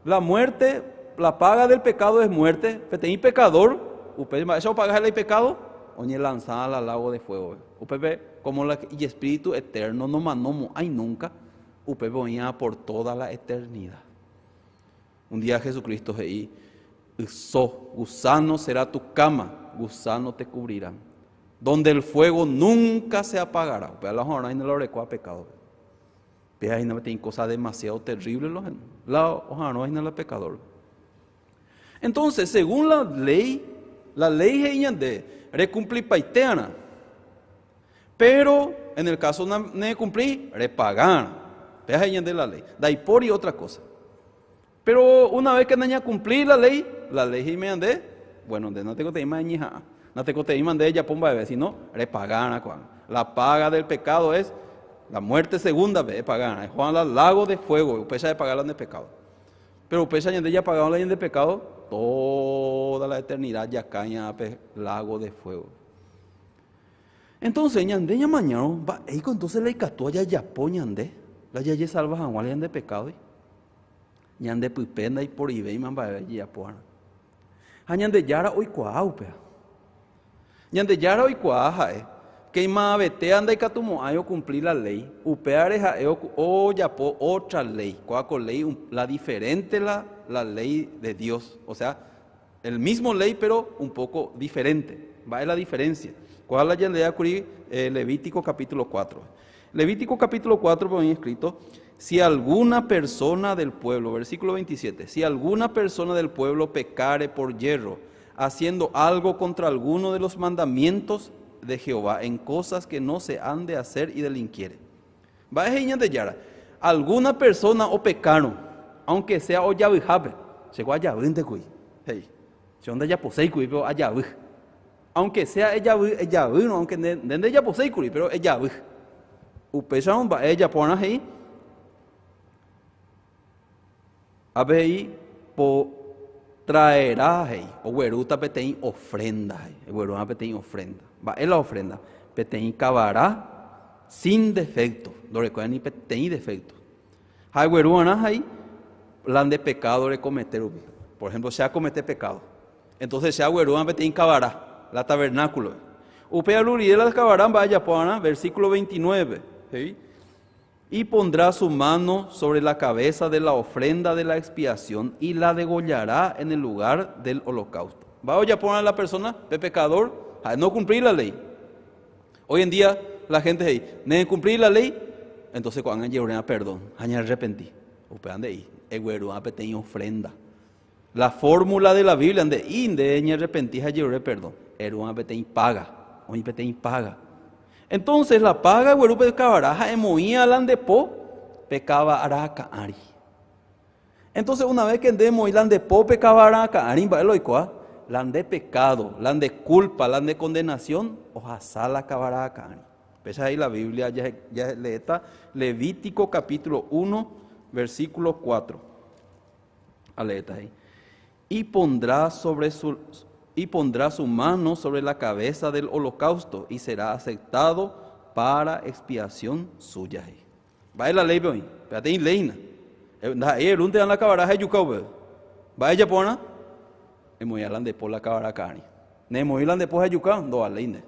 la muerte, la paga del pecado es muerte. Petení pecador, usted eso paga el pecado, oñe lanzada al lago de fuego. Usted ve como y espíritu eterno no manomo hay nunca. Usted venía por toda la eternidad. Un día Jesucristo ahí, gusano será tu cama, gusano te cubrirán. Donde el fuego nunca se apagará. Pero la jornada no lo recuerda pecado. Pero ahí no tienen cosas demasiado terribles. La jornada no es pecador. Entonces, según la ley es de recumplir paiteana. Pero en el caso de cumplir, repagar. Pero ahí de la ley. Da por y otra cosa. Pero una vez que no cumplir la ley me de, bueno, no tengo que ir no tengo que ir de ella, pomba de sino repagar. La paga del pecado es la muerte segunda, pagar. Juan al lago de fuego, usted de pagar la de pecado. Pero usted de ella pagaron la de pecado, toda la eternidad ya caña lago de fuego. Entonces, ñande ya mañana, va, entonces la cató ya poñande, la ya salva a de pecado. Ñande pipenda y por ibey man va ya poana. Ñande yara hoy cuaupe. Ñande yara hoy cuaja que ima vete anda y catumo ayo cumplir la ley. Upeare o ya po otra ley. Cuaco ley la diferente la ley de Dios. O sea, el mismo ley pero un poco diferente. Va a la diferencia. ¿Cuál es la ley? Levítico capítulo 4. Levítico capítulo 4 por ahí escrito. Si alguna persona del pueblo, versículo 27, si alguna persona del pueblo pecare por yerro, haciendo algo contra alguno de los mandamientos de Jehová, en cosas que no se han de hacer y delinquiere. Va a de yara, alguna persona o pecaron, aunque sea o yavijabe, se va a yavin de cuy, hey, se onda ya posei cuy, pero a yavij, aunque sea ella vino, aunque de ella posei cuy, pero ella vij, upesaron va ella pona ahí. Abei po traerá o güeruta petein ofrenda, güeruta petein ofrenda. Va es la ofrenda, petein cavará sin defecto, lo recuerdan ni petein defecto. Hay güeruana ahí, plan de pecado de cometer, por ejemplo, sea cometer pecado. Entonces sea güeruana petein cavará, la tabernáculo. Upea luriela cavarán vaya poana, versículo 29. ¿Sí? Y pondrá su mano sobre la cabeza de la ofrenda de la expiación y la degollará en el lugar del holocausto. Va a poner a la persona, de pecador, a no cumplir la ley. Hoy en día la gente dice, no cumplir la ley, entonces cuando llevan perdón, aña arrepentí. Upean de ahí, eguero apetén ofrenda. La fórmula de la Biblia de inde arrepentí a llevar perdón. Eru apetén paga, hoy apetén paga. Entonces la paga güerupe cabaraja emoía landepo pecaba araca ari. Entonces una vez que endemo y landepo pecaba araca ari va eloicoa lande pecado, lande culpa, lande condenación oja sala cabaraca ari. Pesa ahí la Biblia ya leeta Levítico capítulo 1 versículo 4. Aleeta ahí. Y pondrá su mano sobre la cabeza del holocausto y será aceptado para expiación suya. Va a la ley, pero hay ley. Un te dan la cabaraja y yucau. Va ella pona, y muy alan de por la cabaraca. Ne muy alan de por yucau, no a ley.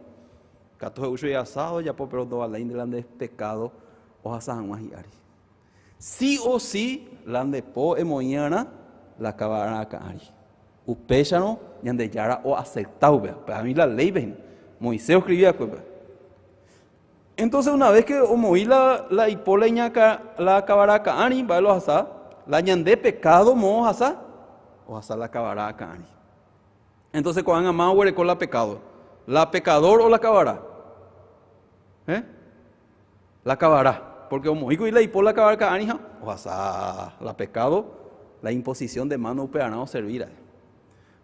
Cato uso y asado, ya por pero toda la delante de pecado, o asan más y ari. Sí o sí, lande po emoyana, la cabana ari. Upechano, yande yara o aceptado, para mí la ley, ven. Moisés escribía, pues. Entonces, una vez que omoí la hipoleña, la cabaraca ani, va los asá, la ñande pecado, mo asá, o asá la cabaraca ani. Entonces, cuando han amado, con la pecado, ¿la pecador o la cabará? La cabará, porque omoí y la hipola cabaraca ani, o asá, la pecado, la imposición de mano uperanado servirá.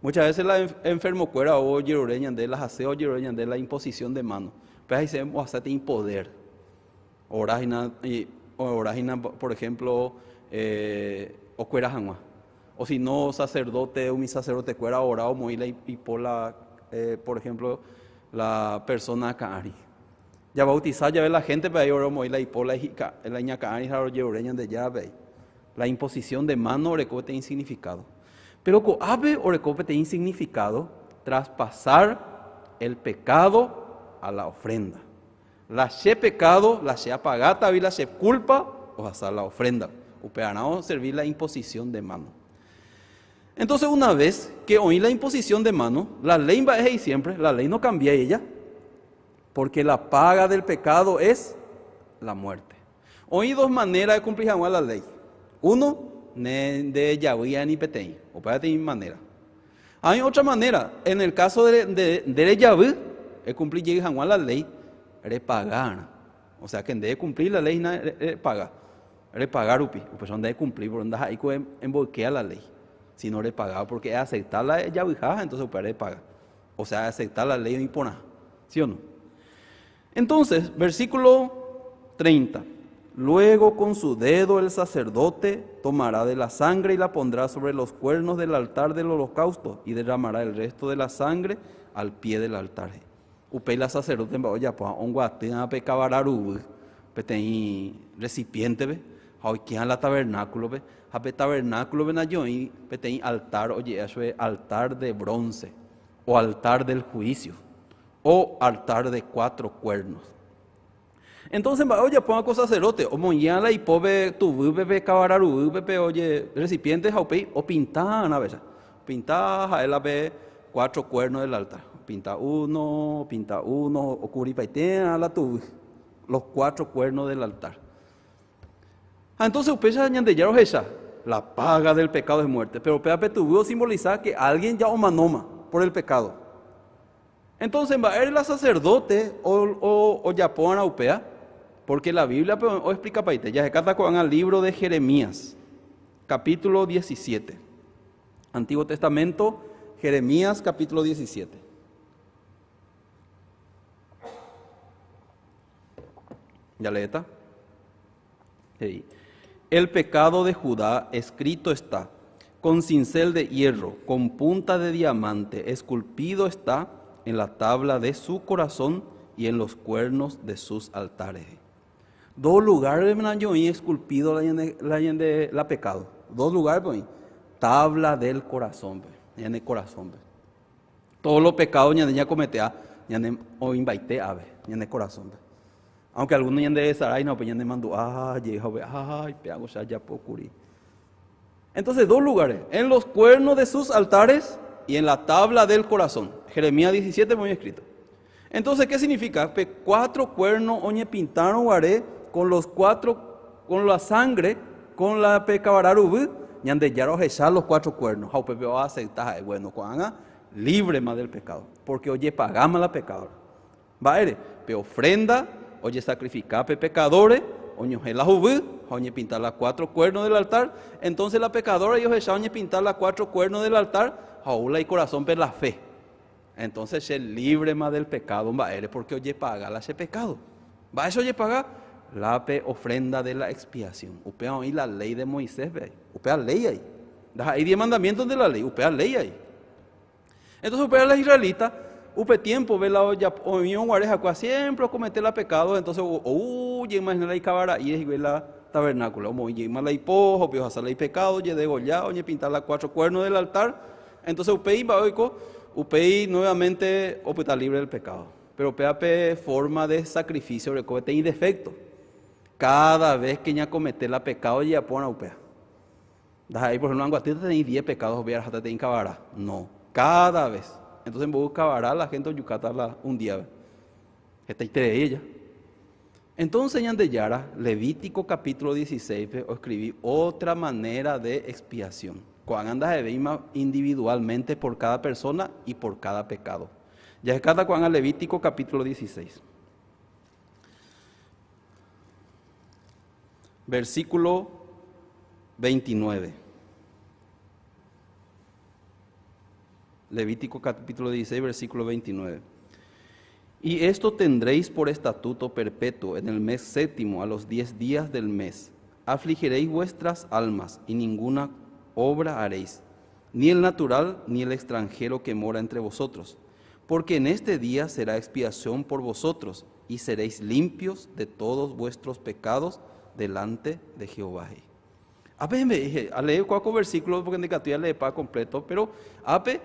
Muchas veces la enfermo cuera o yeroreñan de las aseo yeroreñan de la imposición de mano. Pero ahí se hace impoder. Orágina, por ejemplo, o cuera janua. O si no, sacerdote o mi sacerdote cuera orado moila y por la, por ejemplo, la persona caari. Ya bautizar, ya ve la gente, pero ahí orado moila y por la ña caari, la yeroreñan de ya ve. La imposición de mano recote insignificado. Pero coabe o recope insignificado traspasar el pecado a la ofrenda. La she pecado, la she apagata, la she culpa, o hasta la ofrenda. Upeanao servir la imposición de mano. Entonces, una vez que oí la imposición de mano, la ley va a ser siempre, la ley no cambia ella, porque la paga del pecado es la muerte. Oí dos maneras de cumplir la ley. Uno, de Yahweh ni Petén, o para de manera. Hay otra manera, en el caso de Yahweh, el cumplir llega a la ley, repagar. O sea que en vez de cumplir la ley, paga. Repagar upi, o persona debe cumplir, por donde hay que embolquear la ley. Si no repagar, porque es aceptar la Yahweh, entonces puede pagar. O sea, aceptar la ley no impone, ¿sí o no? Entonces, versículo 30. Luego con su dedo el sacerdote tomará de la sangre y la pondrá sobre los cuernos del altar del holocausto y derramará el resto de la sangre al pie del altar. Upei la sacerdote en baoya pues un guatea pe cabararu pe recipiente ve hoy que la tabernáculo ve pe tabernáculo ven yo y pe altar oye eso es altar de bronce o altar del juicio o altar de 4 cuernos. Entonces, oye, ponga cosa sacerdote, o moñala y pobre tu bebé cabararu, bebé, oye, recipientes o pintan a veces. Pinta a él a ver 4 cuernos del altar. Pinta uno, o curipaitea a la tu, los 4 cuernos del altar. Entonces, usted ya añadellaron esa, la paga del pecado es muerte. Pero pea tu simboliza que alguien ya omanoma por el pecado. Entonces, va a ir la sacerdote o ya pongan a upea. Porque la Biblia o explica para ya se cata con el libro de Jeremías, capítulo 17. Antiguo Testamento, Jeremías, capítulo 17. ¿Ya leeta? Sí. El pecado de Judá escrito está, con cincel de hierro, con punta de diamante, esculpido está en la tabla de su corazón y en los cuernos de sus altares. 2 lugares me han esculpido la pecado. 2 lugares, pues, tabla del corazón, en el corazón. Todos los pecados ya cometea, o invité a ver, en el corazón. Aunque algunos ya de Sarai no, pues ya mandó, peago ya puedo curir. Entonces, 2 lugares, en los cuernos de sus altares y en la tabla del corazón. Jeremías 17 muy escrito. Entonces, ¿qué significa? 4 cuernos oñe pintaron guaré con los 4, con la sangre, con la pecabararu, ñande ya echar los 4 cuernos. Jau pepe va a aceptar, bueno, cuando libre más del pecado, porque oye pagamos la pecadora. Va a ir, pe ofrenda, oye sacrificar pe pecadores, oñe la jubu, oñe pintar las 4 cuernos del altar. Entonces la pecadora ellos echaron oñe pintar las 4 cuernos del altar, jaula y corazón per la fe. Entonces se libre más del pecado, va a ir, porque oye paga ese pecado. Va a eso oye pagar la ofrenda de la expiación. Upea ahí la ley de Moisés, ve. Upea ley ahí. Hay 10 mandamientos de la ley, upea ley ahí. Entonces upea la israelita, upe tiempo, ve la olla, o mi guareja, siempre comete la pecado, entonces, imagina la cabara y es la tabernáculo, como yema la hipojo, pio hacer la pecado, ye degollado, oye pintar las 4 cuernos del altar. Entonces upei baoico, upei nuevamente opeta libre del pecado. pero peape forma de sacrificio recobete y defecto. Cada vez que ya comete la pecado ya pone upea. Ahí por ejemplo, en tenéis 10 pecados, voy a hasta te incabará. No, cada vez. Entonces en busca cabará la gente en Yucatán un día. Esta de ella. Entonces en de Yara, Levítico capítulo 16, os escribí otra manera de expiación. Cuando andas de veima individualmente por cada persona y por cada pecado. Ya es cada cuando Levítico capítulo 16. Versículo 29. Levítico capítulo 16, versículo 29. Y esto tendréis por estatuto perpetuo en el mes séptimo, a los 10 días del mes. Afligiréis vuestras almas y ninguna obra haréis, ni el natural ni el extranjero que mora entre vosotros, porque en este día será expiación por vosotros y seréis limpios de todos vuestros pecados delante de Jehová. Ape me dije, a leer cuatro versículos porque en decatuya leer para completo, pero ape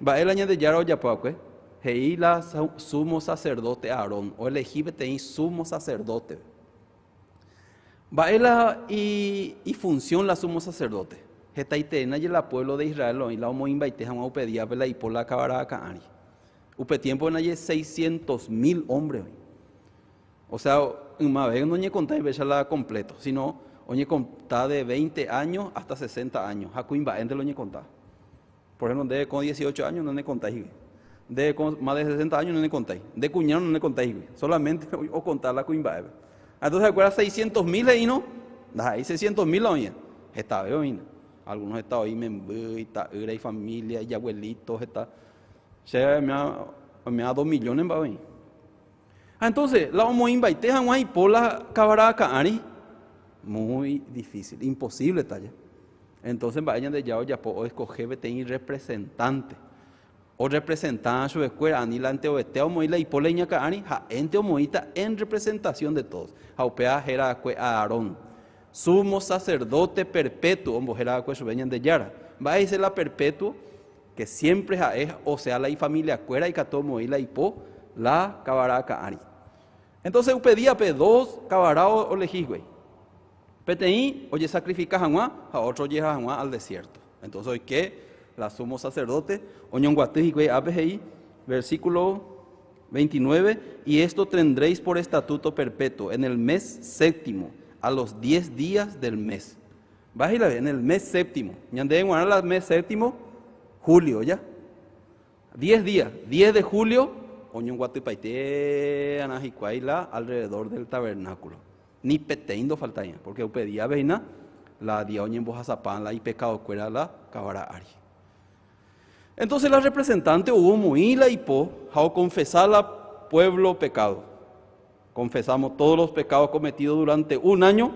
va el año de Yara o Yapaque, hei la sumo sacerdote Aarón, o elegí tenéis sumo sacerdote. Va y función la sumo sacerdote. Hetaitena y la pueblo de Israel, y la homo invaite a una pedía vela y por la cabara caari. Upe tiempo en allí 600,000 hombres. O sea, una vez no ni contáis la completo, sino oye contá de 20 años hasta 60 años. Hakuimba ente lo ni contá. Por ejemplo, de con 18 años no le contáis. De con más de 60 años no le contáis. De cuñado no le contáis. Solamente o contar la cuimba. Entonces, ¿recuerdas 600,000 ahí no? Ahí 600,000 oye. Está bien. Algunos estaban ahí, Membuita, y familia, y abuelitos, está. Me da 2 millones para venir. Entonces, la homo invaite a una pola cabara caari. Muy difícil, imposible talla. Entonces vayan de ya o escoger BTI representante. O representante su escuela, ni la anteobetea o moila y poleña caani, ja ente o moita en representación de todos. Jaupea jera a Aarón. Sumo sacerdote perpetuo, hombojera su veñan de Yara. Va a ser la perpetuo que siempre es, o sea, la familia cuera y cató moila y po, la cabara caani. Entonces pedía dos cabara o legisgüey. PTI, oye, sacrificas a otro llegas al desierto. Entonces, hoy que la sumo sacerdote, versículo 29, y esto tendréis por estatuto perpetuo en el mes séptimo, a los 10 días del mes. Bájale, en el mes séptimo. Ñande en el mes séptimo, julio, ¿ya? 10 días, 10 de julio, oño guatipaite, anajicuaila, alrededor del tabernáculo. Ni peteindo faltaría, porque pedía veina, la dioña en Bojazapán, la y pecado cuera la cabara ari. Entonces la representante hubo muy la hipo, a confesar al pueblo pecado. Confesamos todos los pecados cometidos durante un año,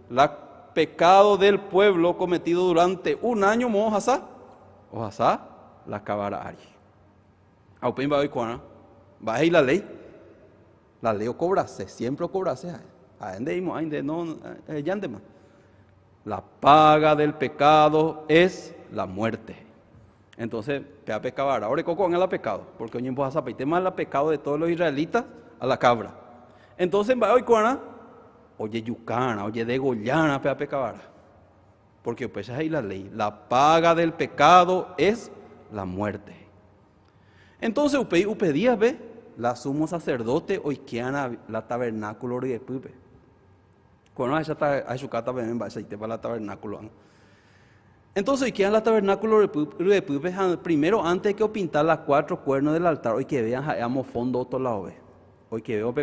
la pecado del pueblo cometido durante un año, Ojasá, la cabara ari. Aupin va hoy cuana, va a ir la ley o cobrase, siempre o cobrase. La paga del pecado es la muerte. Entonces, pea pecabara. Ahora, ¿cómo van a la pecado? Porque hoy en Bojazapaite tema la pecado de todos los israelitas a la cabra. Entonces, va hoy cuana, oye yucana, oye degollana, pea pecabara. Porque pues ahí la ley. La paga del pecado es la muerte. Entonces, upedía ve la sumo sacerdote hoy que la tabernáculo de Pupe. Cuando hay su cata va a para la tabernáculo. Entonces, hoy quedan la tabernáculo de Pupe, primero antes que pintar las 4 cuernos del altar, hoy que vean, hayamos fondo otro lado. Hoy que veo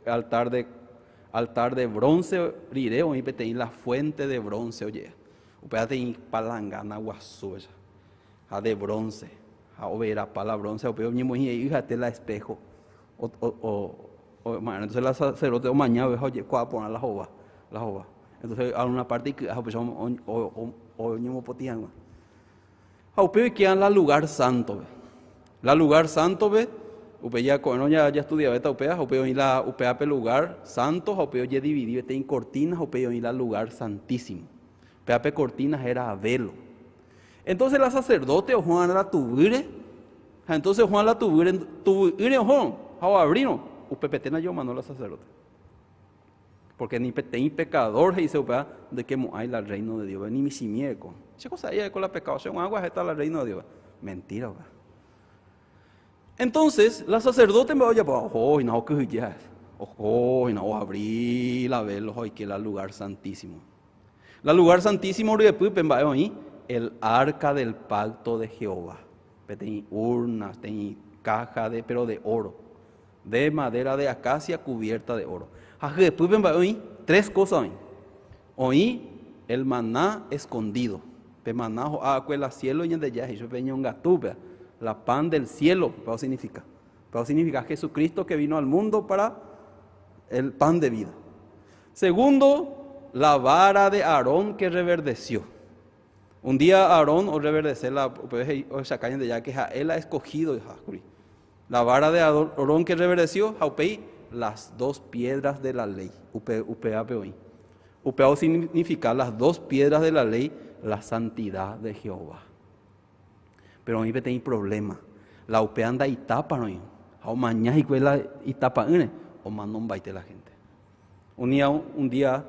altar de bronce, riré, hoy que la fuente de bronce, oye. Upea te palangana guasú, de bronce, overa para la bronce, upea mi hija te la espejo. Entonces la sacerdote o mañana, oye, ¿cuál poner la jova? Entonces, a una parte que o ñemo potian. Upea que en la lugar santo. La lugar santo ve, upea ya estudiaba esta upea la upea pe lugar santo, upea ya dividido en cortinas, upea la lugar santísimo. Peape cortinas era velo. Entonces la sacerdote o Juan la tubire. Entonces Juan la tubire ojo. hao abrino, upepetena yo mano la sacerdote. Porque ni petén pecador, dice upea, de que hay la reino de Dios, ni mi simieco. ¿Qué cosa hay con la pecado? ¿Se agua está la reino de Dios? Mentira, upea. Entonces, la sacerdote me oye, ojo, y no, que ya, ojo, y no, abrí la vela, ojo, y que el lugar santísimo. El lugar santísimo, el arca del pacto de Jehová. Tiene urnas, tiene caja, pero de oro, de madera de acacia cubierta de oro. Tres cosas. Oí el maná escondido. Maná el cielo y de ya, yo peño un gatúpea. La pan del cielo, ¿qué significa? ¿Qué significa? Jesucristo que vino al mundo para el pan de vida. Segundo, la vara de Aarón que reverdeció. Un día Aarón o reverdecer la o sacaña de ya que él ha escogido la vara de Aarón que reverdeció, jaupei las dos piedras de la ley. Upea significa las dos piedras de la ley, la santidad de Jehová. Pero a mí me tiene problema. La upea anda y tapa, ¿no? O mañana y tapa, o mandón baite la gente. Un día,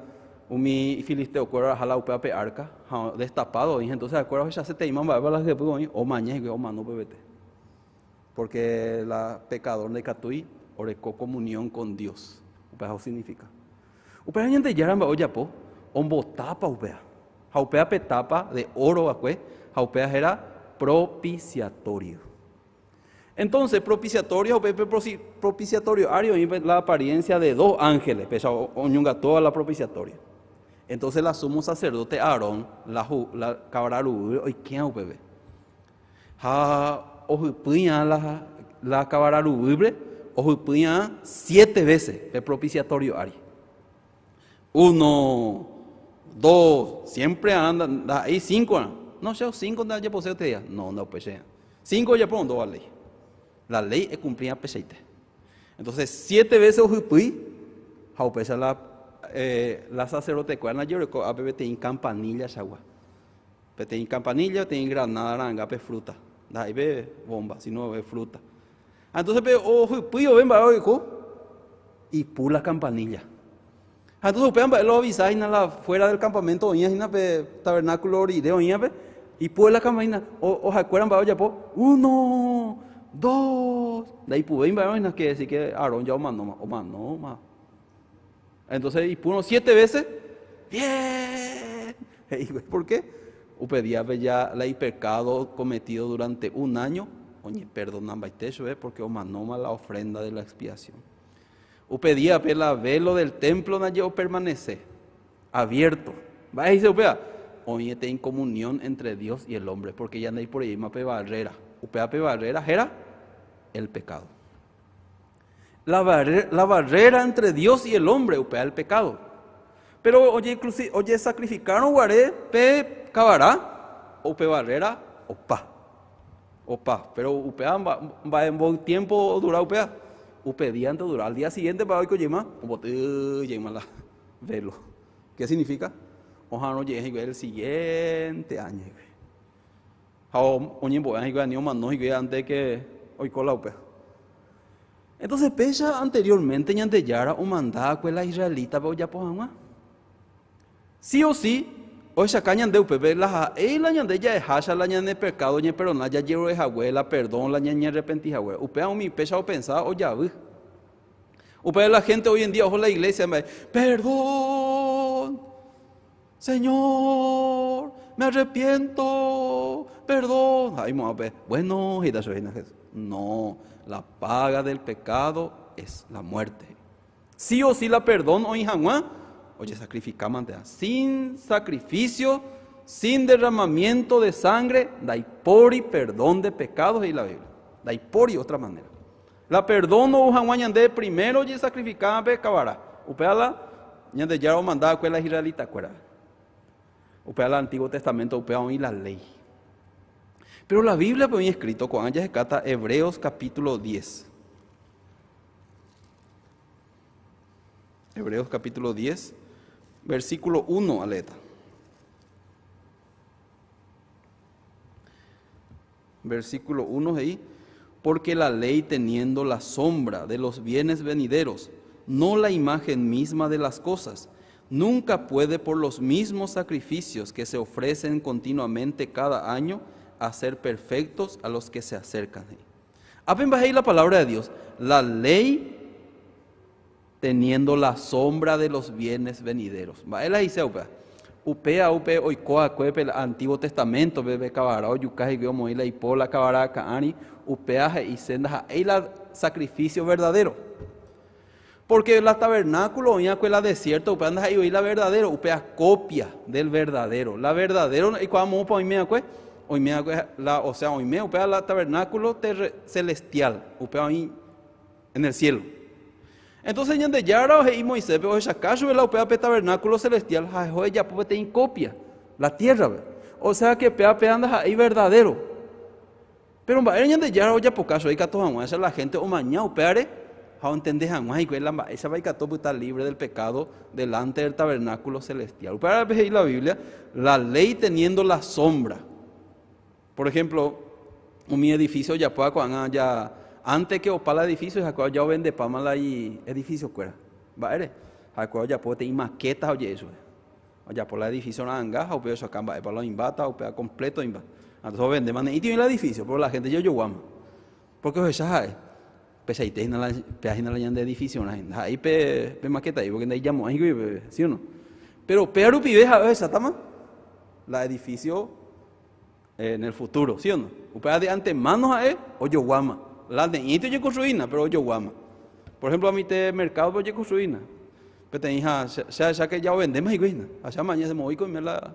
mi filisteo cuero a la upea pe arca, destapado, y entonces acuerdo ya se te iman para las que puedo, o mañana y o mando pebete. Porque la pecador de Catui orecó comunión con Dios. Upea eso significa. Upea gente ya era oye po, ombo tapa upea. Upea pe tapa de oro acue, upea era propiciatorio. Entonces, propiciatorio la apariencia de dos ángeles, toda la propiciatoria. Entonces, la sumo sacerdote Aarón, la cabararu, hoy quién es bebé. La cabararu, ojupuña 7 veces el propiciatorio ari. 1, 2, siempre andan, ahí 5. No, ya 5 ya posee usted ya. No, pues ya. 5 ya pronto la ley. La ley es cumplida peseite. Entonces, 7 veces ojupui, jaupesa la sacerdote cuerna lloró a bebé en campanilla chagua. Pete en campanilla, te en granada, naranja, pe fruta. Ahí ve bomba, si no ve fruta. Entonces, pe ojupui o ven va y pula campanilla. Entonces, upean lo avisáis fuera del campamento, tabernáculo orideo, y pues la campaña, o se acuerdan, ya 1, 2, de ahí pueden ver que decir que Aarón ya o manó. Entonces, y puno 7 veces, bien. ¿Por qué? Upedía ya el pecado cometido durante un año, oye, perdonan baitecho, porque o manó la ofrenda de la expiación. Upedía la velo del templo no llegó permanece abierto. Va y dice upea, hoy está en comunión entre Dios y el hombre, porque ya no hay por ahí más pe barrera. Upea pe barrera era el pecado. La barrera entre Dios y el hombre, upea el pecado. Pero oye, sacrificaron guaré pe cabará, o pe barrera, opa. Pero upea va en buen tiempo dura upea. Upedía antes de durar. Al día siguiente para hoy que llama, la velo. ¿Qué significa? Ojalá no llegue el siguiente año. Antes que hoy con la upea. Entonces, pesa anteriormente, ñante yara o mandaba con la israelita, pero ya pues, sí o sí, hoy saca ñande upebe, la ñande ya es hasha, la ñande pecado, ñe perona, ya llevo es abuela, perdón, la ñe arrepentí abuela. Upea mi pesa o pensaba, o ya vi. Upea la gente hoy en día, ojo la iglesia, me perdón, Señor, me arrepiento, perdón. Ay, bueno, no, la paga del pecado es la muerte. Sí o sí la perdón, hoy Juan, oye, sacrificamos sin sacrificio, sin derramamiento de sangre, dai pori perdón de pecados y la Biblia. Dai pori otra manera. La perdón no Juan ñande primero oye sacrificaba pe cabara. Upeala ñande ya lo mandaba con la israelita cuera. Upeala el Antiguo Testamento upea hoy la ley. Pero la Biblia pues escrito con ella se cata Hebreos capítulo 10. Hebreos capítulo 10, versículo 1 aleta. Versículo 1 ahí. porque la ley teniendo la sombra de los bienes venideros, no la imagen misma de las cosas, nunca puede por los mismos sacrificios que se ofrecen continuamente cada año hacer perfectos a los que se acercan. Apenas ahí la palabra de Dios, la ley teniendo la sombra de los bienes venideros. Él ahí se upea oikoa cuepe el Antiguo Testamento bebe cabara oyucaje vio moila y pola cabara caani upea y senda ahí la sacrificio verdadero. Porque la tabernáculo oía que la desierto upea anda ahí la verdadero upea copia del verdadero. La verdadero y cuando hoy me la o sea hoy me upea la tabernáculo celestial upea ahí en el cielo. Entonces, ñande yara y Moisés, pero esa caso la upea tabernáculo celestial, joder ya puede tener copia, la tierra, o sea que pea anda ahí verdadero. Pero va ñande yara ya por caso hay que toman esa la gente o mañana upeare, a entender jamás y que esa va a estar libre del pecado delante del tabernáculo celestial. Upeare y la Biblia, la ley teniendo la sombra. Por ejemplo, mi edificio ya puede cuando ya antes que opala edificio, ya vende pamala y edificio cuera. ¿Vale? Ya puede tener maquetas oye eso. Ya por la edificio na anga, o peor sacan para los imbata, o peor completo imbata. Entonces vende man y tiene el edificio, pero la gente yo guama. Porque o sea, pese ahí tiene la página la de edificio, ahí pe maqueta ahí, porque ahí llamo ahí, ¿sí o no? Pero pero pibeja esa tama la edificio en el futuro, ¿sí o no? Upea de antemano a o yo guama. La de ito yo construina, pero yo guama. Por ejemplo, a mí te mercado pues yo construina. Pero te hija, ya que ya vendemos y guina. Allá mañana se me voy con la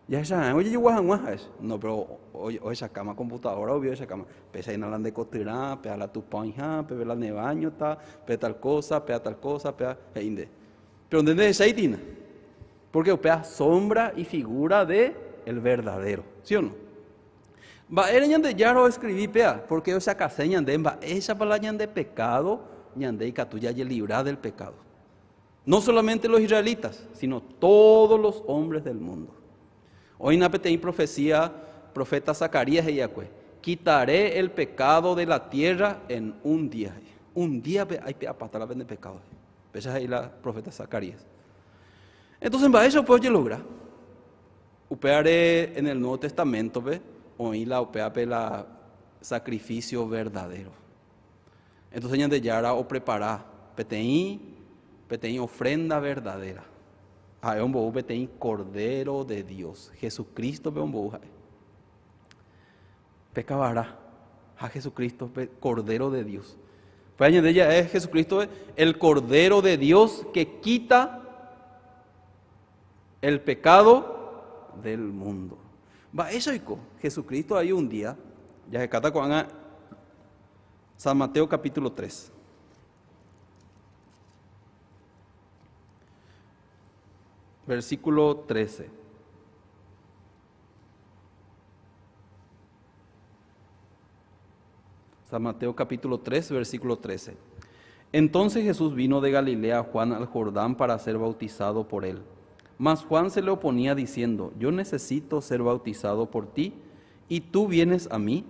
ya esa, oye yo guama es. No, pero hoy esa cama computadora obvio esa cama. Pesa en la de costura, pea la tu panja, pea la de baño, ta, pea tal cosa, pea inde. Pero ¿dónde es esa? Porque pea sombra y figura de el verdadero, ¿sí o no? Va era ñande ya lo escribí pea, porque o sea casé ñande va esa palabra ñande pecado, ñande y catuya y librar del pecado. No solamente los israelitas, sino todos los hombres del mundo. Hoy en profecía, profeta Zacarías y Yahweh, quitaré el pecado de la tierra en un día. Un día hay que apartar la pecado. Esa es ahí la profeta Zacarías. Entonces, va eso pues yo lograr. Upearé en el Nuevo Testamento, ¿ve? Oí la upea la sacrificio verdadero. Entonces ya de yara o preparar peteí ofrenda verdadera. A un bobo peteí cordero de Dios. Jesucristo pe un bobo. Pecabará a Jesucristo cordero de Dios. Pues de ella es Jesucristo el cordero de Dios que quita el pecado del mundo. Va eso y Jesucristo hay un día, ya se cata con San Mateo capítulo 3. Versículo 13. San Mateo capítulo 3, versículo 13. Entonces Jesús vino de Galilea a Juan al Jordán para ser bautizado por él. Mas Juan se le oponía diciendo, yo necesito ser bautizado por ti, y tú vienes a mí.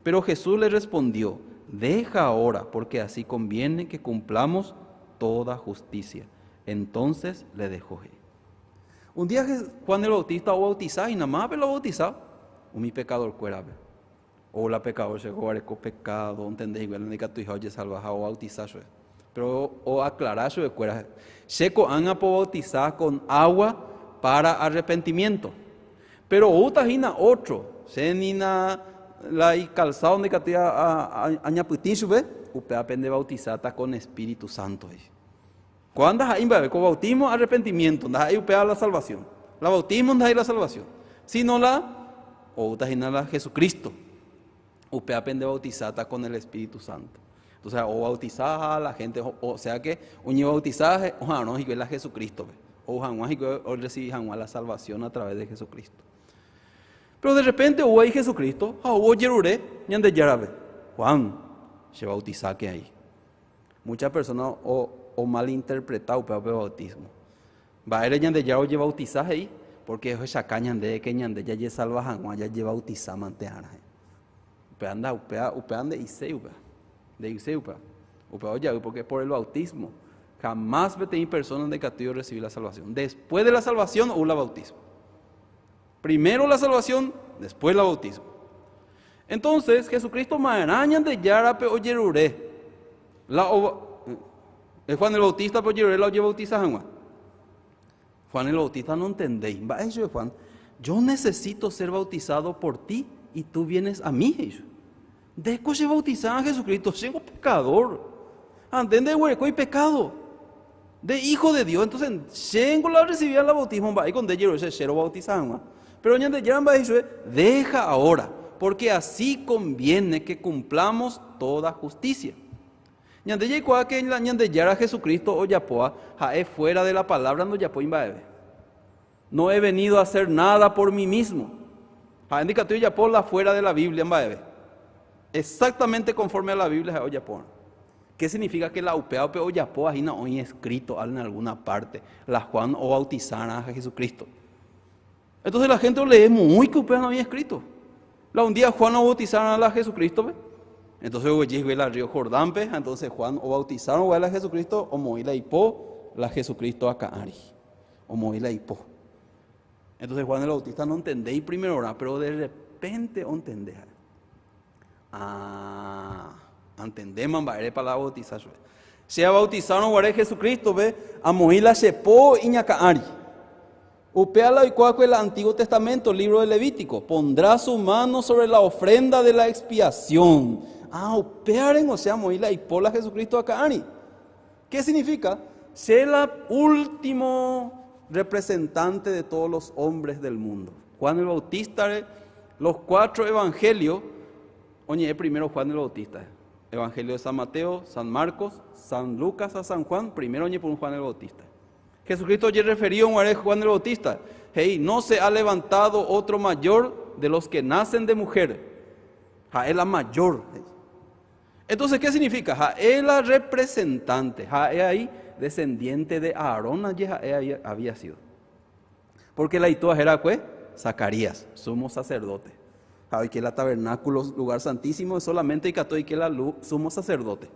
Pero Jesús le respondió, deja ahora, porque así conviene que cumplamos toda justicia. Entonces le dejó. Un día Juan el Bautista o bautizaba y nada más lo bautizaba. O mi pecador cuera. O la pecador se jugaré con pecado, ¿entendés? Igual en el que tu hijo oye salvaja o bautizar. Pero o aclarar su escuela. Seco anga por bautizar con agua para arrepentimiento. Pero utajina otro. Senina la y calzado donde catia añaputín sube. Upe aprende bautizar con Espíritu Santo. Cuando hay con bautismo arrepentimiento, hay upea la salvación. La bautismo hay la salvación. Si no la o utajina la Jesucristo. Upe aprende bautizar con el Espíritu Santo. Entonces, o bautizar a la gente, o sea que un bautizaje, o no, y la Jesucristo, o recibir la salvación a través de Jesucristo. Pero de repente hubo ahí Jesucristo, hubo Yeruré, ñande yarabe, Juan, se bautiza que hay. Muchas personas o malinterpretado el bautismo. Va a ir ñande yarabe oye bautizaje ahí, porque es esa caña de que ñande ya salva Juan, ya lleva bautizar manteana. upeanda, upeanda y se upea. De irse upea. Upea ya, porque por el bautismo jamás vete personas de castigo recibir la salvación. Después de la salvación o la bautismo. Primero la salvación, después la bautismo. Entonces, Jesucristo marañan de Yarape o Yeruré. Juan el Bautista por Yeruré la oye bautizar. Juan el Bautista no entendéis. Va eso Juan. Yo necesito ser bautizado por ti y tú vienes a mí. Después de bautizar a Jesucristo, soy pecador. ¿Entiendes? Hay pecado. De hijo de Dios. Entonces, llego la recibir el bautismo. Va y con de Yeruré se cero bautizar. Pero ñande ya va eso deja ahora. Porque así conviene que cumplamos toda justicia. Ñande ya igual que ñande ya a Jesucristo o yapoa, jae fuera de la palabra no yapo imbaebe. No he venido a hacer nada por mí mismo. Ja indicativo yapo la fuera de la Biblia imbaebe. Exactamente conforme a la Biblia o yapo. ¿Qué significa que la upea o yapo ahí no hoy escrito en alguna parte la Juan o bautizar a Jesucristo? Entonces la gente lee muy que upea no había escrito. Un día Juan o bautizaron a Jesucristo, ¿ve? Entonces oye ve el río Jordán, ¿ve? Entonces Juan o bautizaron a Jesucristo o moíla hipó la Jesucristo a Caari o moíla hipó. Entonces Juan el Bautista no entendéis primero ahora, pero de repente entendéis. Entendemos para la bautización. Se bautizaron a Jesucristo, ¿ve? A moíla sepó y ñacaari. Upeala y cuaco el Antiguo Testamento, libro de Levítico, pondrá su mano sobre la ofrenda de la expiación. Upearen, o sea, moíla y pola Jesucristo a Caari. ¿Qué significa? Ser el último representante de todos los hombres del mundo. Juan el Bautista, los 4 evangelios, oye, primero Juan el Bautista. Evangelio de San Mateo, San Marcos, San Lucas a San Juan, primero oye por Juan el Bautista. Jesucristo ya referió a Juan el Bautista. Hey, no se ha levantado otro mayor de los que nacen de mujer. Él la mayor. Entonces, ¿qué significa? Él la representante. Ahí descendiente de Aarón había sido. Porque la hitoa era Zacarías, sumo sacerdote. Que el tabernáculo, lugar santísimo, es solamente y que la sumo sacerdote.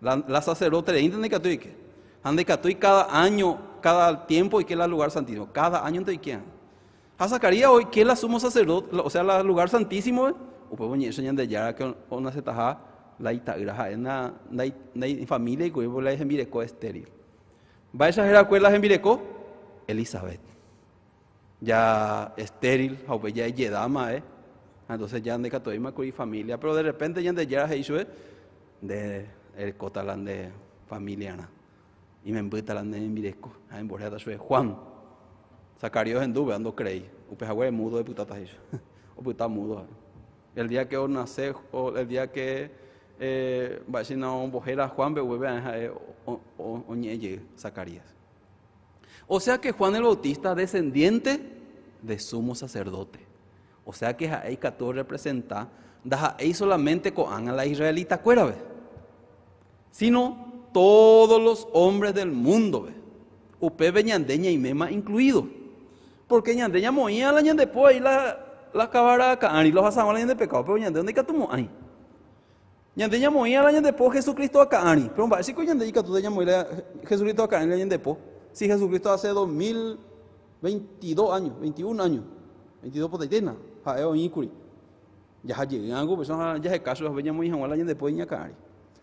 La sacerdote de India que ande catoi cada año, cada tiempo y que la lugar santísimo. Cada año entonces quién. A Zacarías hoy que la sumo sacerdote, o sea, el lugar santísimo, o pues bueno, eso ya de ya que una se taja la itagra en la familia y que la envirecó estéril. Va a exagerar cuál la envirecó Elizabeth. Ya estéril, o ya yedama, entonces ya ande catoi y familia, pero de repente ya de ya eso de el cotalán de familia. Y me invita la en Mireco, a emborrada soy Juan. Zacarías en duda, ando creí. O pejagüe mudo de putatas eso. O puta mudo. El día que nace, o el día que va a ser una embojera Juan, vuelve a o ñeye Zacarías. O sea que Juan el Bautista, descendiente de sumo sacerdote. O sea que ahí que todo representa, da ahí solamente con a la israelita cuera, sino todos los hombres del mundo, Upe ñandeña y mema incluido. Porque ñandeña moía la ñandepo ahí la cabara acá, y los asamos la ñande pecado, pero ñande dónde catumo ahí. Ñandeña moía la ñandepo Jesucristo acá, pero va a decir que ñandeña tú de moía Jesucristo acá la ñandepo. Si Jesucristo hace 2022 años, 21 años, 22 por taitena, jaeo incuri. Ya llegan algo, personas ya se caso, las veñas muy igual la ñandepo y ñacari.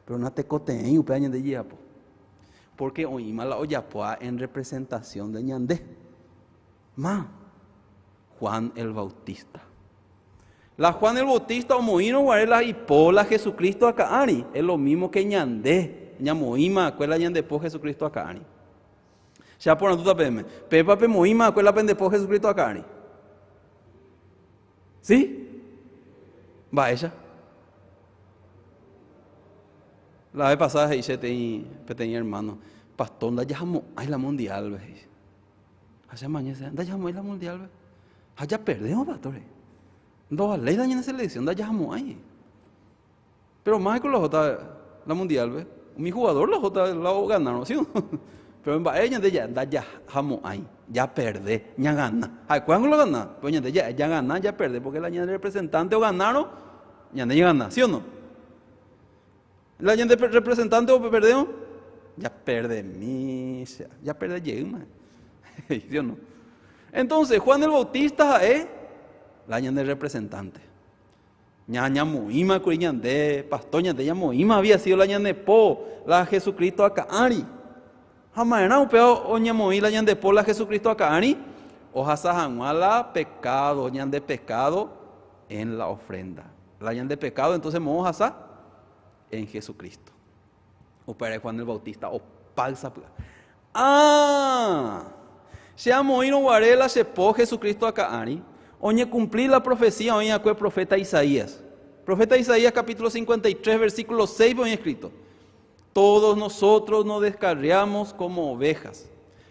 Pero no te coteen y peña de yapo. Porque oíma la oyapoa en representación de ñandé. Juan el Bautista. La Juan el Bautista o moino guarela y pola Jesucristo acá ani. Es lo mismo que ñandé. Ñamoima cuela ñandé po Jesucristo acá ani. Ya por natuta peme. Pepa pe moima cuela pende po Jesucristo acá ani. ¿Sí? Va ella. La vez pasada hice tenía hermano, pastor, da llamo ay la mundial, ve. Hace mañana da llamo ay la mundial, ve. Allá perdemos, pastor. No ley daña en selección, da llamo ay. Pero más con la J la mundial, ve. Mi jugador la J la ganaron, ¿sí? Pero en ella de ya da llamo ay, ya perde, ya gana. Ay, ¿cuándo lo gana? Pues ya gana, ya perde, porque la representante o ganaron Ya no gana, ¿sí o no? La gente representante o perdemos, ya perde misa, ya perde yema, ¿sí o no? Entonces, Juan el Bautista es la gente representante. Ñaña Moima, Curiñande, Pastor Ñande Moima había sido la ñande po, la Jesucristo Acaari. Jamás era un peor, o Ñamoí la ñande po, la Jesucristo Acaari, o Hasajanuala, pecado, ñande pecado en la ofrenda. La ñande pecado, entonces vamos a hacer en Jesucristo. O para Juan el Bautista, o palsa. Se ha moído Guarela, se po Jesucristo Acaari. Oye, cumplir la profecía, oye, el profeta Isaías. Profeta Isaías, capítulo 53, versículo 6, oye, escrito: todos nosotros nos descarriamos como ovejas,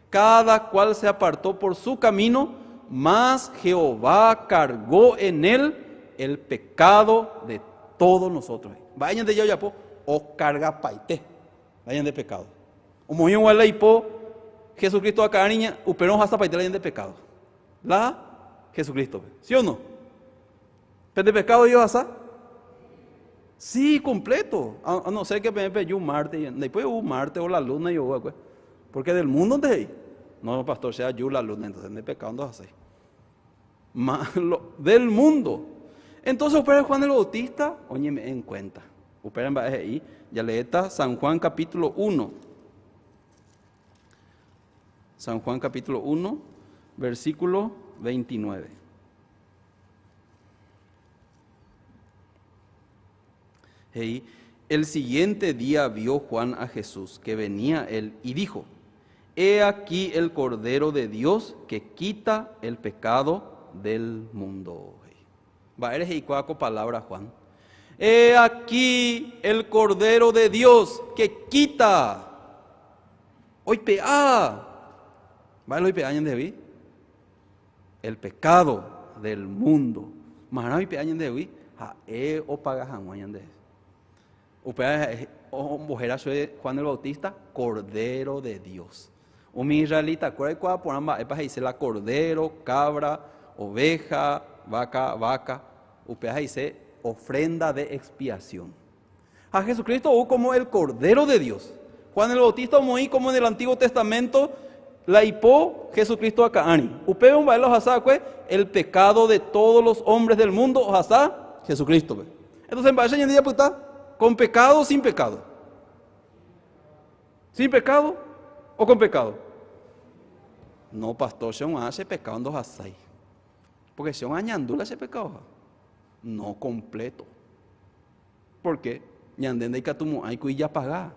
cada cual se apartó por su camino, mas Jehová cargó en él el pecado de todos nosotros. Vayan de Yayapo, o carga paite, vayan de pecado. O moño igual y po, Jesucristo acá niña, uperón hasta paite vayan de pecado. La Jesucristo, ¿sí o no? ¿Pero de pecado yo hasta? Sí, completo. A no ser que me peyó un martes, después un martes o la luna yo, porque del mundo de ahí. No, pastor, sea yo la luna, entonces de pecado no hace. Del mundo. Entonces, opera Juan el Bautista, óyeme en cuenta. Opera en ahí, ya le está San Juan capítulo 1. San Juan capítulo 1, versículo 29. Hey, el siguiente día vio Juan a Jesús que venía él y dijo: he aquí el Cordero de Dios que quita el pecado del mundo. Va a eres y cuaco palabra Juan. He aquí el Cordero de Dios que quita. Hoy pea. Va a hoy pea en David. El pecado del mundo. Más hoy pea en David. Ja o paga jamuayan de. Upea o mujer Juan el Bautista, Cordero de Dios. O mi israelita, ¿cuál por ambas epas dice la cordero, cabra, oveja, vaca? Upea dice ofrenda de expiación. A Jesucristo como el Cordero de Dios. Juan el Bautista muy como en el Antiguo Testamento la hipó Jesucristo a Caani. Upea un bailo hasacue el pecado de todos los hombres del mundo, o hasta Jesucristo. Entonces en base en día puta, ¿con pecado o sin pecado? ¿Sin pecado o con pecado? No, pastor, se hace pecado en dos asai. Porque se añandula ese pecado. No completo. ¿Por qué? Ñandende y catumo hay que ya pagar.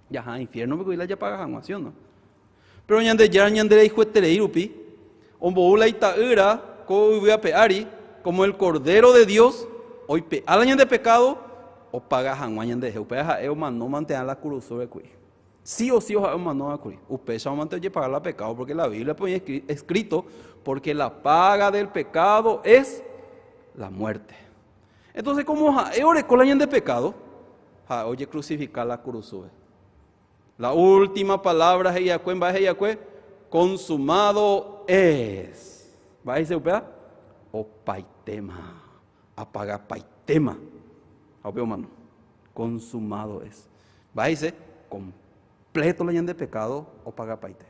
Ya infierno me cuida ya pagar, ¿sí o no? Pero ñandere hijo de upi, omboula y taira, como el Cordero de Dios, hoy al año de pecado, o paga janguañan de upea o no mantener la cruz sobre cuy. Sí o sí o no a cuy. Upea se mantener pagar la pecado porque la Biblia pone escrito porque la paga del pecado es la muerte. Entonces, como ore con la año de pecado, oye crucificar la cruz sobre. La última palabra es consumado es. ¿Va a decir upea? O paitema. Apaga paitema. Mano, consumado es. Va a decir completo la de pecado o paga paite.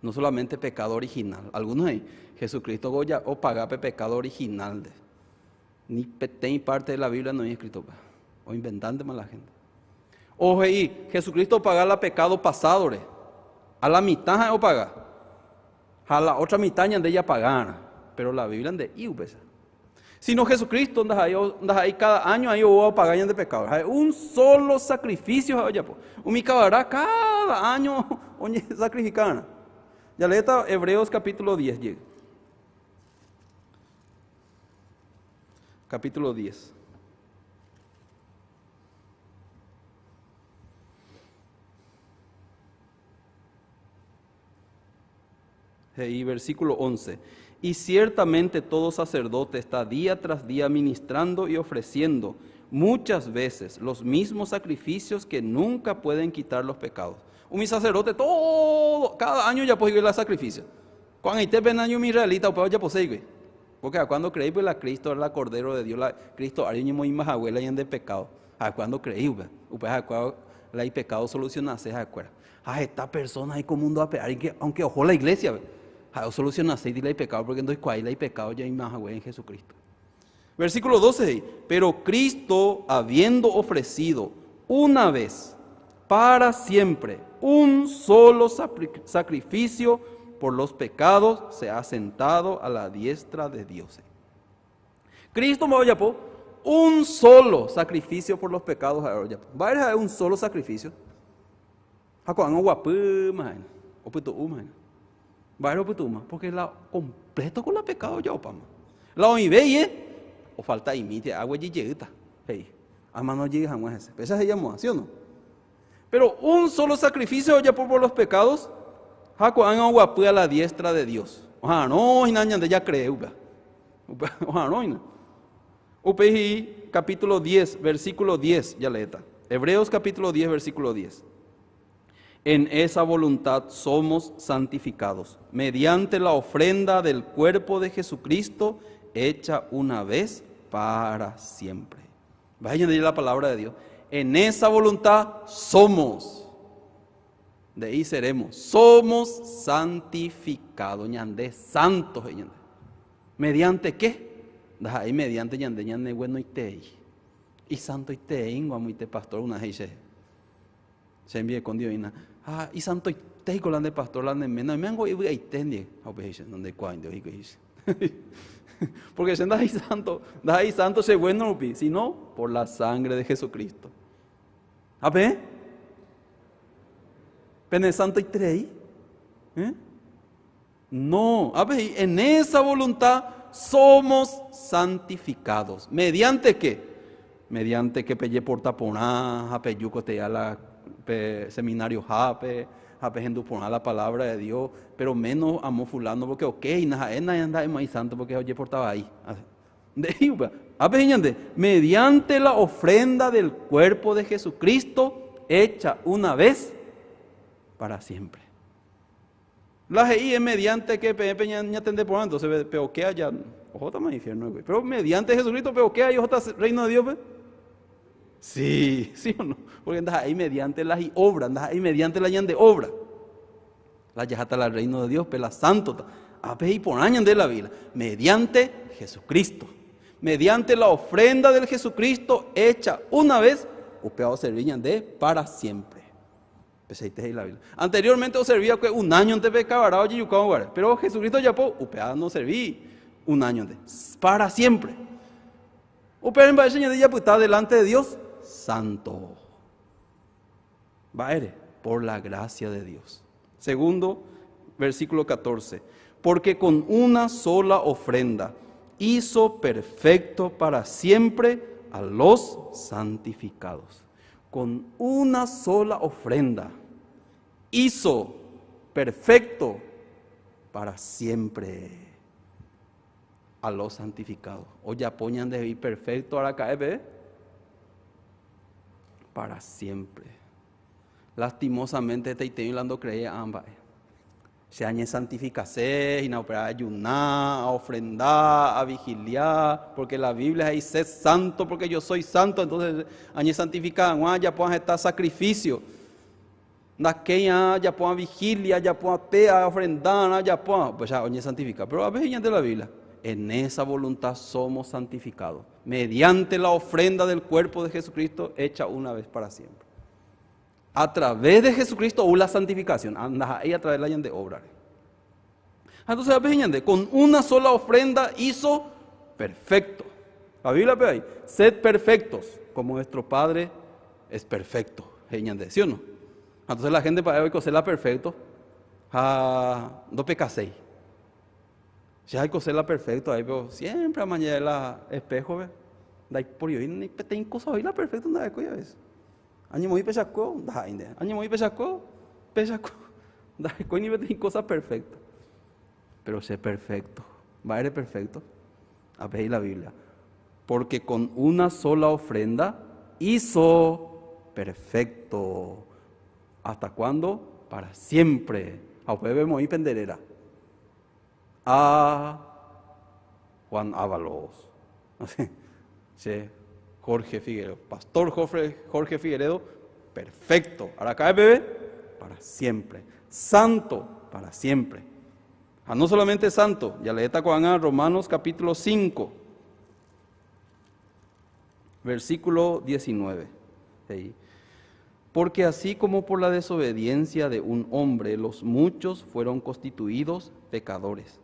No solamente pecado original. Algunos ahí, Jesucristo goya o paga pecado original. Ni parte de la Biblia no hay escrito. O inventante más la gente. Ojo ahí, Jesucristo paga la pecado pasado. A la mitad o paga. A la otra mitad de ella pagar. Pero la Biblia de iubesa. Sino Jesucristo, ahí cada año ahí voy a pagar de pecado. Hay un solo sacrificio, un cabará cada año sacrificar. Ya le está Hebreos capítulo 10. Llega. Capítulo 10. Y versículo 11. Y ciertamente todo sacerdote está día tras día ministrando y ofreciendo muchas veces los mismos sacrificios que nunca pueden quitar los pecados. Un sacerdote cada año ya puede ir a sacrificio. Cuando esté ven año mi israelita o ya posee. Porque a cuando creí, pues la Cristo era la Cordero de Dios, la Cristo, ariño muy más abuela y en de pecado. A cuando creí, pues a cuando la y pecado solucionase, a cuando. A esta persona hay como mundo a pegar, aunque ojo la iglesia, a solucionase y la y pecado, porque entonces cuál la y pecado ya hay más abuela en Jesucristo. Versículo 12, pero Cristo, habiendo ofrecido una vez para siempre un solo sacrificio por los pecados, se ha sentado a la diestra de Dios. Cristo me voy a poner un solo sacrificio por los pecados. Va a haber un solo sacrificio. Porque la completo con la pecado ya opama. La oibeye o falta imite agua y llegita. Hey, a mano llega jamás ese. Esa se llamó, ¿sí o no? Pero un solo sacrificio ya por los pecados. Jaco han agua a la diestra de Dios. Ojalá no, y nadie ya cree. Ojalá no. UPI capítulo 10, versículo 10, ya leeta. Hebreos capítulo 10, versículo 10. En esa voluntad somos santificados, mediante la ofrenda del cuerpo de Jesucristo, hecha una vez para siempre. Vayan a leer la palabra de Dios. En esa voluntad somos. De ahí seremos. Somos santificados. Ñande santos. ¿Mediante qué? Ahí mediante ñande ñande bueno y te. Y santo y te ingo te pastor una dice. Se envíe con Dios y santo y te con la de pastor la de menos me hago y voy a entender. Donde cuando dice. Porque si da ahí santo se bueno sino por la sangre de Jesucristo. ¿A ver? ¿Pene santo y trei? No, a ver, en esa voluntad somos santificados. ¿Mediante qué? Mediante que pelle porta poná, jape yuco te la seminario jape genduponá la palabra de Dios, pero menos amo fulano porque ok, anda es más santo porque oye portaba ahí. Mediante la ofrenda del cuerpo de Jesucristo, hecha una vez para siempre. La GI es mediante que ya tende por entonces peoquea ya, ojo más infierno, güey. Pero mediante Jesucristo peoquea y ojo reino de Dios, ¿ve? Sí, sí o no, porque andas ahí mediante las obras, andas ahí mediante la de obra. La yajata la reino de Dios, pela santo, a ver y por años de la vida, mediante Jesucristo, mediante la ofrenda del Jesucristo hecha una vez, upeado servían de para siempre. Anteriormente servía un año antes de pecar, pero Jesucristo ya po, upeado no serví un año antes, para siempre. Upeado en Baeseña de ya está delante de Dios santo. Baere, por la gracia de Dios. Segundo, versículo 14. Porque con una sola ofrenda hizo perfecto para siempre a los santificados. Con una sola ofrenda hizo perfecto para siempre a los santificados. O ya ponían de vivir perfecto ahora cae, para siempre. Lastimosamente te hablando creía ambas. Se añe santificarse, y no para ayunar, a ofrendar, a vigiliar, porque la Biblia dice santo porque yo soy santo, entonces añe santificar, ya puedan estar sacrificio. Ya puedan vigilia, ya puedan ofrendar, ya puedan, pues ya añe santificar. Pero a veces de la Biblia, en esa voluntad somos santificados, mediante la ofrenda del cuerpo de Jesucristo hecha una vez para siempre. A través de Jesucristo hubo la santificación, anda ahí a través de la de obra. Entonces, con una sola ofrenda hizo perfecto. La Biblia ve ahí, sed perfectos, como nuestro Padre es perfecto. ¿Sí o no? Entonces la gente para hoy la perfecto, no pecaseis. Si hay cosela perfecto ahí, pero siempre a mañana el espejo, ve. Da por yo ni tem cosa hoy la perfecto nada de coya vez. Año muy pesacó, da inde. Año muy pesacó. Da coi ni tem cosa perfecta. Pero sé perfecto. Va a ser perfecto. A ver la Biblia. Porque con una sola ofrenda hizo perfecto. ¿Hasta cuándo? Para siempre. A vemos y penderera. Juan Ábalos, así, che, Jorge Figueredo, Pastor Jorge Figueredo, perfecto. Ahora acá bebé, para siempre. Santo, para siempre. No solamente santo, ya le está con Romanos capítulo 5, versículo 19. Ahí. Porque así como por la desobediencia de un hombre los muchos fueron constituidos pecadores,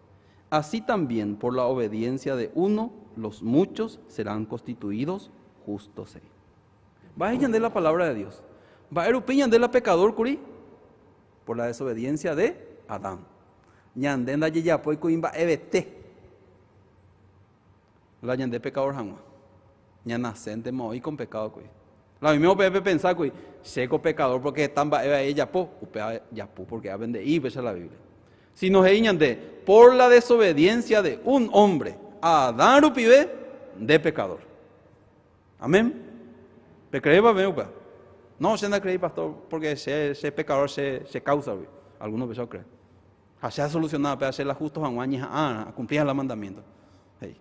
así también por la obediencia de uno los muchos serán constituidos justos. Va a entender la palabra de Dios. Va a erupiñan de la pecador, curi, por la desobediencia de Adán. Ñandenda ya pues cuimba ebete. La ñande pecador jamás. Ya nacente moí con pecado, curi. La misma pepe pensar, curi, seco pecador porque están va ella po, upea ya po porque hablan de y ves la Biblia. Si nos de por la desobediencia de un hombre a Adán rupibe de pecador. Amén. ¿Te crees, upa? No, se no creí, pastor, porque ese pecador se causa. Algunos veces creen. Se ha solucionado para hacer la justo a cumplir el mandamiento. Hey.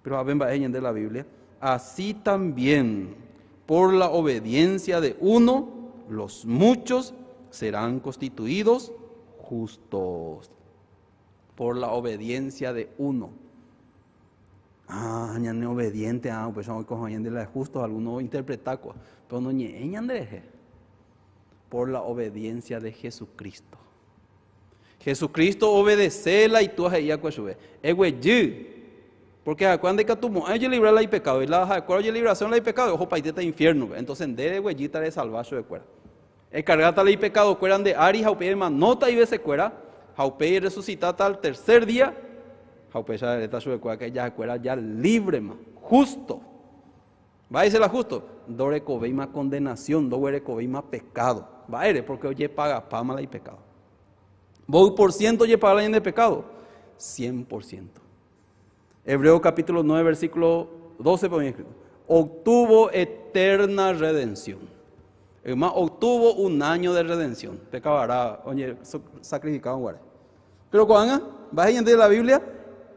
Pero a de la Biblia, así también por la obediencia de uno, los muchos serán constituidos justos. Por la obediencia de uno. Ñane obediente, pues hoy cojan de la justo, algunos interpretan, pero no ñeñan de por la obediencia de Jesucristo. Jesucristo obedece la y tú has ido a cuesue. Porque cuando hay que tu mujer librar el pecado y la cual liberación del pecado, ojo paiteta infierno. Entonces en de huellita de salvación de cuera. El cargata el pecado cueran de Ari, jaupe nota y veces cuera, jaupe resucitata al tercer día. Jaupe ya esta su cuera que ya cuera ya libre más, justo. Va a ser justo. Dore cobeima condenación, dore cobeima pecado. Va a ir porque oye paga pamala y pecado. ¿Vos por ciento oye paga la de pecado? 100%. Hebreo capítulo 9, versículo 12, obtuvo eterna redención. Además, obtuvo un año de redención. Pecabará, oye, sacrificado en guardia. Pero cuando vas a entender la Biblia,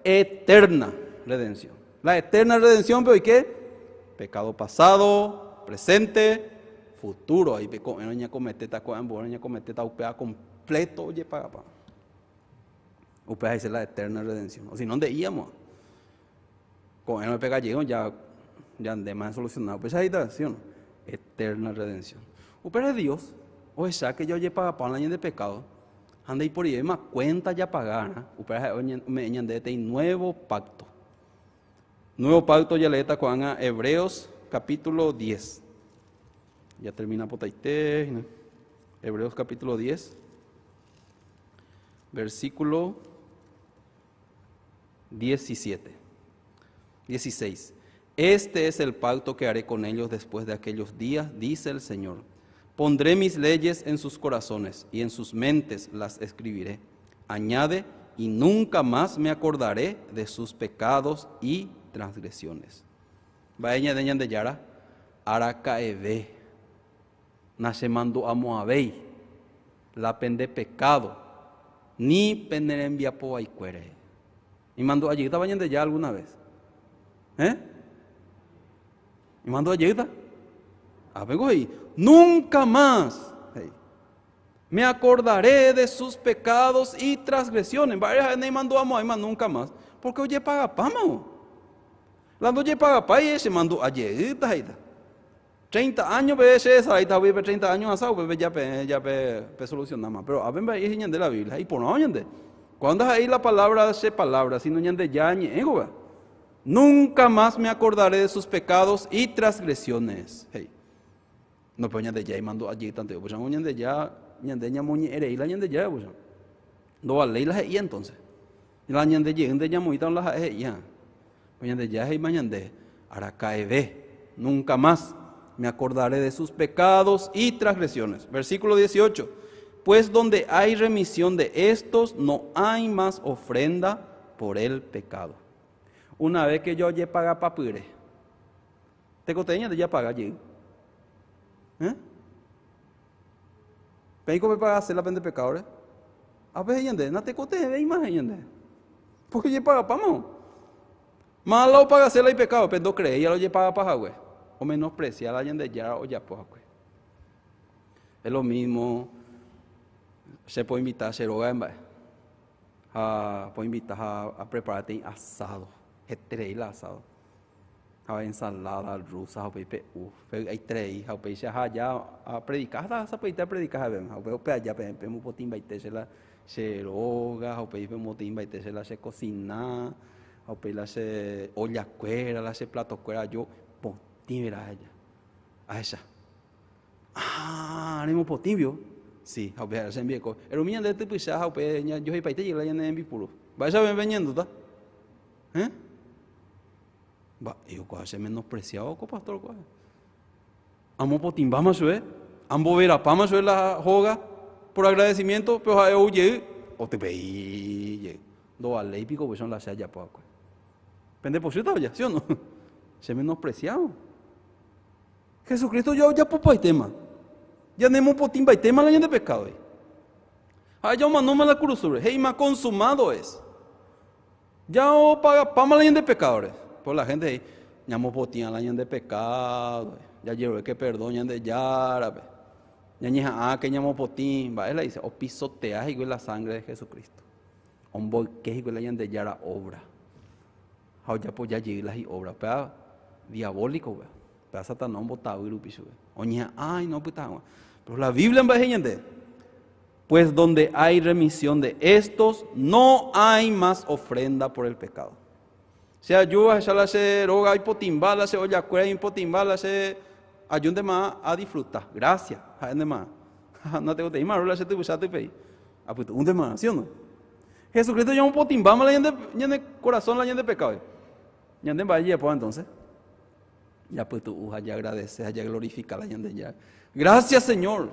eterna redención. La eterna redención, pero ¿y qué? Pecado pasado, presente, futuro. Ahí pecoña cometeta, coña cometeta, upea completo, oye, paga. Upea es la eterna redención. O si no, ¿dónde íbamos? Con el pega llegó ya andemos solucionado. Pues ahí está, ¿sí o no? Eterna redención. Pero Dios, o sea que yo ya paga para el año de pecado, anda y por ahí más cuenta ya pagar, me de este nuevo pacto. Nuevo pacto ya le está con Hebreos capítulo 10. Ya termina por taite, ¿no? Hebreos capítulo 10, versículo 16. Este es el pacto que haré con ellos después de aquellos días, dice el Señor. Pondré mis leyes en sus corazones y en sus mentes las escribiré. Añade, y nunca más me acordaré de sus pecados y transgresiones. Vaeña de ñan de yara, aracaeve, nasemando amoabei, la pende pecado, ni penerembia po aicuere. Y mando allí, ¿estaba ñan de ya alguna vez? ¿Y mandó ayuda? Vengo ahí. Nunca más me acordaré de sus pecados y transgresiones. Varias veces mandó a Mohamed nunca más. Porque oye paga pama. La oye paga pa y se mandó ayuda. 30 años ve ese ahorita voy a 30 años asado, pues ya solucionar más. Pero a ver ahí de la Biblia y por no ñande. Cuando ahí la palabra se palabra, si no ñande ya ñego. Nunca más me acordaré de sus pecados y transgresiones. Hey. No pues ñande ya y mando allí tanto. Pues ñande ya ñande ñamoñe ere y la ñande ya pues. No vale la y entonces. La ñande ya ya muy tan la ya. Pues ñande ya y mañande aracaeve. Nunca más me acordaré de sus pecados y transgresiones. Versículo 18. Pues donde hay remisión de estos no hay más ofrenda por el pecado. Una vez que yo ya paga papure, te coteña de ya paga allí. Pero ¿cómo paga hacer la pena de pecadores? A veces yende, no te coteña de imagen yende. Porque ya paga pamo. Malo paga hacer el pecado, pero no cree, ya lo lleva paga paja, güey. O menospreciar a alguien de ya o ya, pues, güey. Es lo mismo, se puede invitar a Sheroga en vez. Puede invitar a prepararte asado, el asado. A ensalada rusa, a pepe, hay tres, a pepe, ya a predicar, a predicar, a pepe, allá, pepe, un potín, baite, la Sheroga, a pepe, un potín, baite, la se cocina, a pepe, la se olla cuera, la se plato cuera, yo, potín, verá ella, a ella. Haremos potibio. Sí, a ver, se envía. El humillan de este pues a ver, yo he paite y la llena en bipuro. Vaya veniendo, ¿tá? Va, yo cuál se menospreciado, pastor, cuál. Amo potimba más sue, ambo vera pa más sue la joga por agradecimiento, pero a oye, o te veí, do a ley pico pues son las ya poco. Pende por cierto ya, ¿sí o no? Se menospreciado. Jesucristo ya popa y tema. Ya nemo potimba y tema la gente de pecado. Ya no me la cruz sobre, hey, ma consumado es. Ya o paga pama la gente de pecadores. Por la gente ahí, llamo potimba la gente de pecado. Ya llevo que perdón, ya de yara. Ya ñeja que llamo potimba. Él dice, o pisoteas y la sangre de Jesucristo. Un boique y la gente de yara obra. Ya pues ya llegué las obras. Pero diabólico, güey. Pero Satanás un botado y lupiso. Oña, ay, no, puta. Pero la Biblia en gente. Pues donde hay remisión de estos, no hay más ofrenda por el pecado. O sea, yo ya la se roga y potimbala, se olla cuera y potimbala, se ayunde más a disfrutar. Gracias. Ayunde más. No tengo que ir más, se te busca te pedí. Ah, pues un demás, ¿sí o no? Jesucristo ya un potimbama la gente de corazón, la gente de pecado. Ya de vaya, pues entonces. Ya pues tú ya agradeces, ya glorificar la gente ya. Gracias, Señor.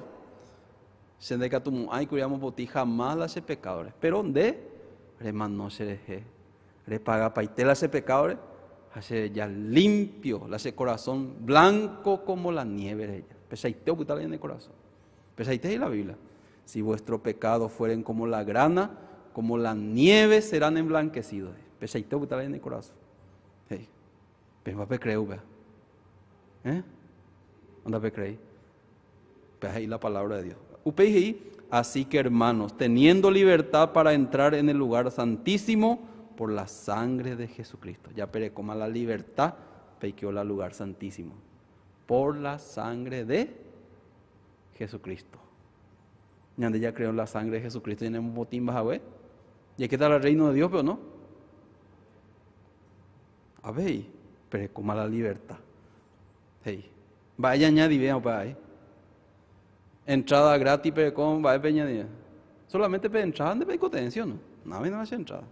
Se deja tu ay cuidamos por ti jamás las pecadores. Pero donde remano se deje. Repaga paitela ese pecadores. Hace ya limpio, la hace corazón blanco como la nieve de ella. Pesaiteo que está en el corazón. Pesaiteo y la Biblia. Si vuestro pecado fueren como la grana, como la nieve serán emblanquecidos. Pesaiteo que está en el corazón. Hey. Pero va a creo, vea. ¿Dónde creí? Pues ahí la palabra de Dios. Así que hermanos, teniendo libertad para entrar en el lugar santísimo por la sangre de Jesucristo. Ya perecoma la libertad, pequeó el lugar santísimo. Por la sangre de Jesucristo. Ya creo en la sangre de Jesucristo y en un botín baja, ¿y qué tal el reino de Dios, pero no? A ver, perecoma la libertad. Hey, vaya añadir bien para ahí. Entrada gratis, pero con vaya peña. Solamente para entrar, de potencia, ¿no? No me hace entrada.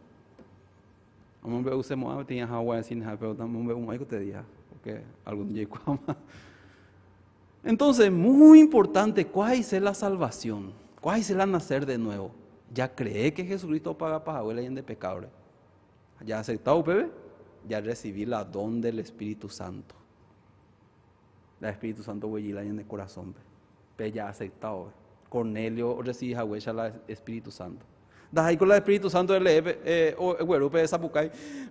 Vamos a ver, usemos tenía agua sin pero también veo un que te diga, porque algún día más. Entonces, muy importante, ¿cuál es la salvación? ¿Cuál es el nacer de nuevo? Ya cree que Jesucristo paga para la gente de pecadores. Ya aceptado, bebé, ya recibí la don del Espíritu Santo. El Espíritu Santo huele en el corazón. Pero ya aceptado. Cornelio recibe a huella el Espíritu Santo. Da ahí con el Espíritu Santo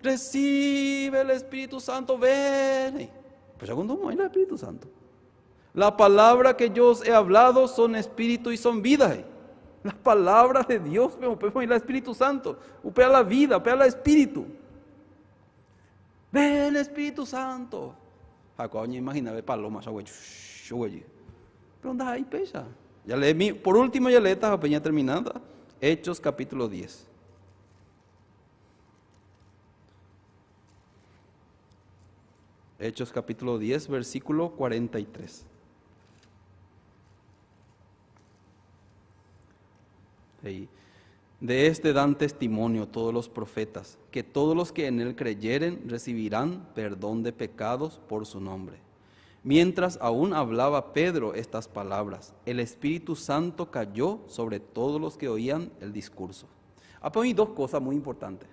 recibe el Espíritu Santo, ven. Pues ya cuando no hay el Espíritu Santo. La palabra que yo os he hablado son espíritu y son vida. Las palabras de Dios, pero el Espíritu Santo. Upea la vida, upea el Espíritu. Ven Espíritu Santo. Coño, imagina, ve palomas, pero ¿dónde hay pesa? Ya leí, por último ya leí esta peña terminada, Hechos capítulo 10. Hechos capítulo 10, versículo 43. De este dan testimonio todos los profetas, que todos los que en él creyeren recibirán perdón de pecados por su nombre. Mientras aún hablaba Pedro estas palabras, el Espíritu Santo cayó sobre todos los que oían el discurso. Hay dos cosas muy importantes.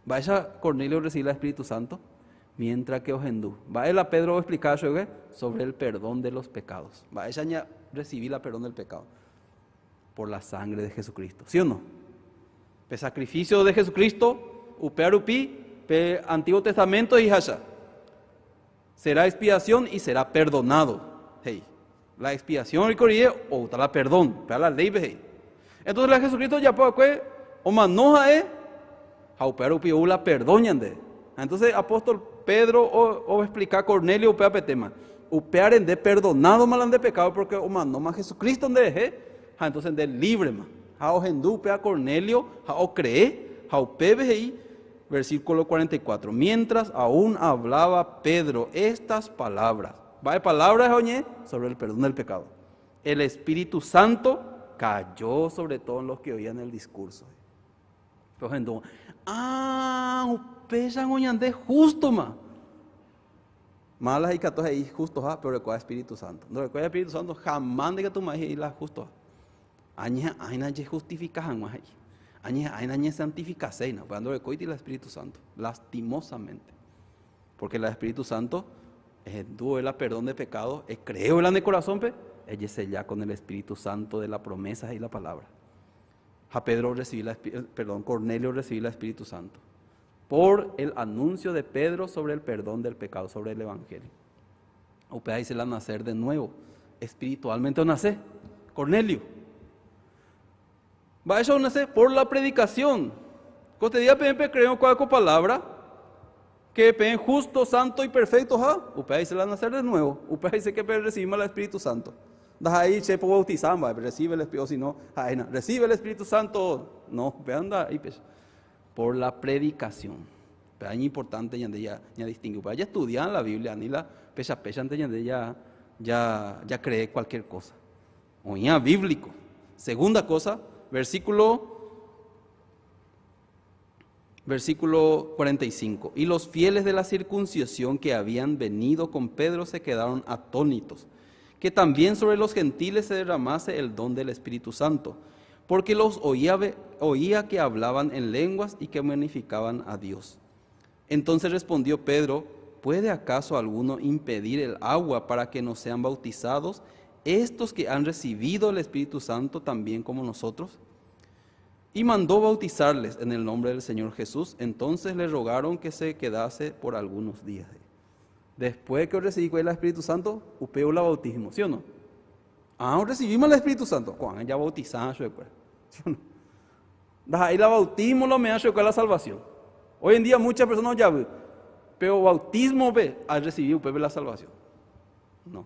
Vaya Cornelio recibir el Espíritu Santo, mientras que Ogendú. Vaya a Pedro explicar sobre el perdón de los pecados. Vaya recibir el perdón del pecado por la sangre de Jesucristo. ¿Sí o no? El sacrificio de Jesucristo, upearupi, Antiguo Testamento y Hasha. Será expiación y será perdonado. Hey. La expiación recorría o la perdón, para la ley. Hey. Entonces la Jesucristo ya puede o manoja pero pidió la perdón yande. Entonces apóstol Pedro o explicar Cornelio upea petema. Upear en de perdonado mal de pecado porque o manoma Jesucristo en de entonces en de libre ma. Ha o hendú upea Cornelio, ha o cree, ha o pebe ahí. Versículo 44. Mientras aún hablaba Pedro estas palabras. Va de palabras oye sobre el perdón del pecado. El Espíritu Santo cayó sobre todos los que oían el discurso. Entonces, pesan oñande justo ma. Malas y catos ahí justos pero recuerda Espíritu Santo. No recuerda Espíritu Santo jamás de que tu maíz y la justo. Aña aina justificajan más ahí. Aña santificación, cuando recoite el Espíritu Santo, lastimosamente. Porque el Espíritu Santo es duela perdón de pecado, es creo en el corazón, ella se ya con el Espíritu Santo de la promesa y la palabra. A Pedro Cornelio recibió el Espíritu Santo por el anuncio de Pedro sobre el perdón del pecado, sobre el Evangelio. Upea dice la nacer de nuevo, espiritualmente nace, Cornelio. Va eso nace por la predicación. Costedía PMP creo con palabra que pen justo, santo y perfecto, upea dice la nacer de nuevo. Upea dice que recibimos el Espíritu Santo. Das ahí se puede bautizar, recibe el Espíritu, si no, recibe el Espíritu Santo. No, anda ahí pues. Por la predicación. Pero es importante ya distingue. Ya estudian la Biblia, ni la pecha antes ya cree cualquier cosa. Oía bíblico. Segunda cosa, versículo 45. Y los fieles de la circuncisión que habían venido con Pedro se quedaron atónitos, que también sobre los gentiles se derramase el don del Espíritu Santo, porque los oía que hablaban en lenguas y que magnificaban a Dios. Entonces respondió Pedro: ¿puede acaso alguno impedir el agua para que no sean bautizados estos que han recibido el Espíritu Santo también como nosotros? Y mandó bautizarles en el nombre del Señor Jesús. Entonces le rogaron que se quedase por algunos días. Después que recibí el Espíritu Santo, upeo la bautismo, ¿sí o no? Recibimos el Espíritu Santo. Cuando ya bautizamos, ¿sí o no? Ahí la bautismo lo me ha hecho la salvación. Hoy en día muchas personas ya ven, pero bautismo al recibir la salvación. No.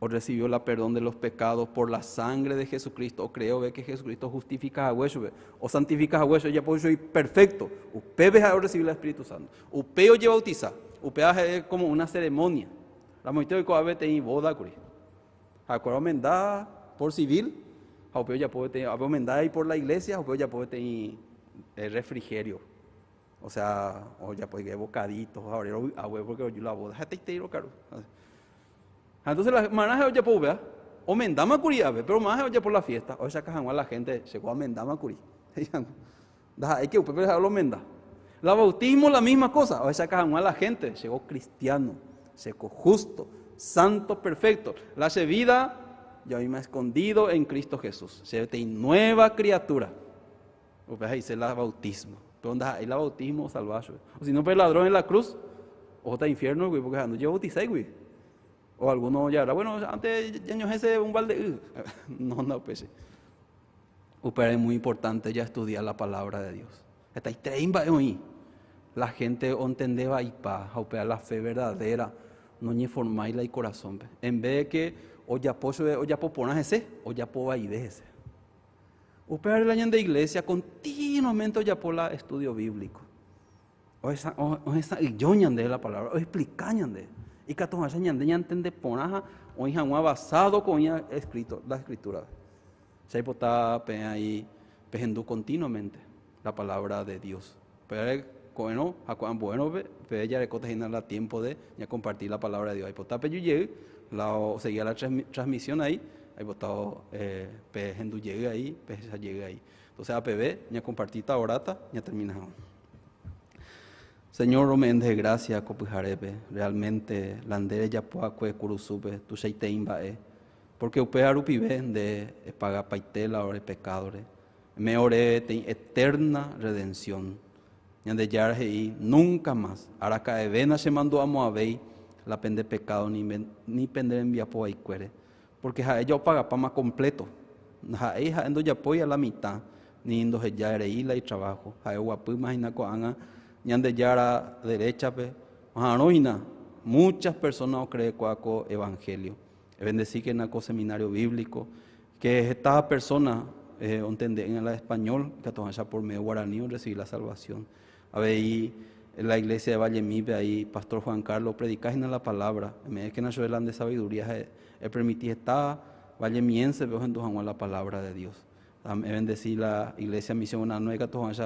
O recibió la perdón de los pecados por la sangre de Jesucristo, o creo que Jesucristo justifica a hueso, o santifica a hueso, ya por eso soy perfecto. Usted a recibir el Espíritu Santo. Usted oye bautizar. Usted es como una ceremonia. La mujer de Coabe tiene boda, acuerdo mendada por civil, usted ya puede tener mendada y por la iglesia, usted ya puede tener refrigerio. O sea, o ya puede tener bocaditos, ahora porque yo la boda, entonces la manaje ya puede ver, o mendama curia, pero más ya por la fiesta, o esa caja la gente llegó a mendama curia. Hay que usted lo menda. La bautismo la misma cosa, o esa caja la gente llegó cristiano, llegó justo, santo, perfecto. La vida ya misma escondido en Cristo Jesús, se ve nueva criatura. Usted dice la bautismo, pero hay la bautismo salvaje. O si no, pues el ladrón en la cruz, o está infierno, güey, porque no yo bauticé, güey. O alguno ya era, bueno, antes ya no ese un balde. No, pues. Pero es muy importante ya estudiar la palabra de Dios. Está ahí, la gente entendeba y paz, la fe verdadera, no ni formáis el corazón. En vez de que o ya poner ese, o ya po ese. Upea el año de iglesia continuamente ya por la estudio bíblico. O esa yoñan de la palabra, o explicañan de. Y que todas esas ñande entiende ponaja o hija basado con escrito la escritura. Se está ahí pejando continuamente la palabra de Dios. Pero bueno, pero ella le contesta la tiempo de ya compartir la palabra de Dios. Ahí está yo llegué, seguía la transmisión ahí botado pejando llegue ahí, peja llegue ahí. Entonces APB ya compartí esta orata, ya terminamos. Señor, romen de gracia, copujarepe, realmente, landere ya poacue curusupe, tu sheiteimba porque upe arupibe de paga paitela ore pecadore, me ore te eterna redención, Ñande yara y nunca más. Araca evena se mandó a Moabey la pende pecado ni pende envía po ahí cuere. Porque ja ella paga pama completo. Ja ella endo ya apoya la mitad. Ni indo ya ereíla y trabajo. Ja guapu imagina ko anga ñande yara derecha pe. Maharoina. Muchas personas creen cuaco evangelio. Bendecir que en el seminario bíblico. Que esta persona entender en el español que todos por medio guaraní recibir la salvación. A ver, ahí en la iglesia de Valle Mipe, ahí Pastor Juan Carlos predicas en la palabra. Es que en la de sabiduría permití esta Valle Miense, veo en tu la palabra de Dios. Bendecir la iglesia misión una nueva que todos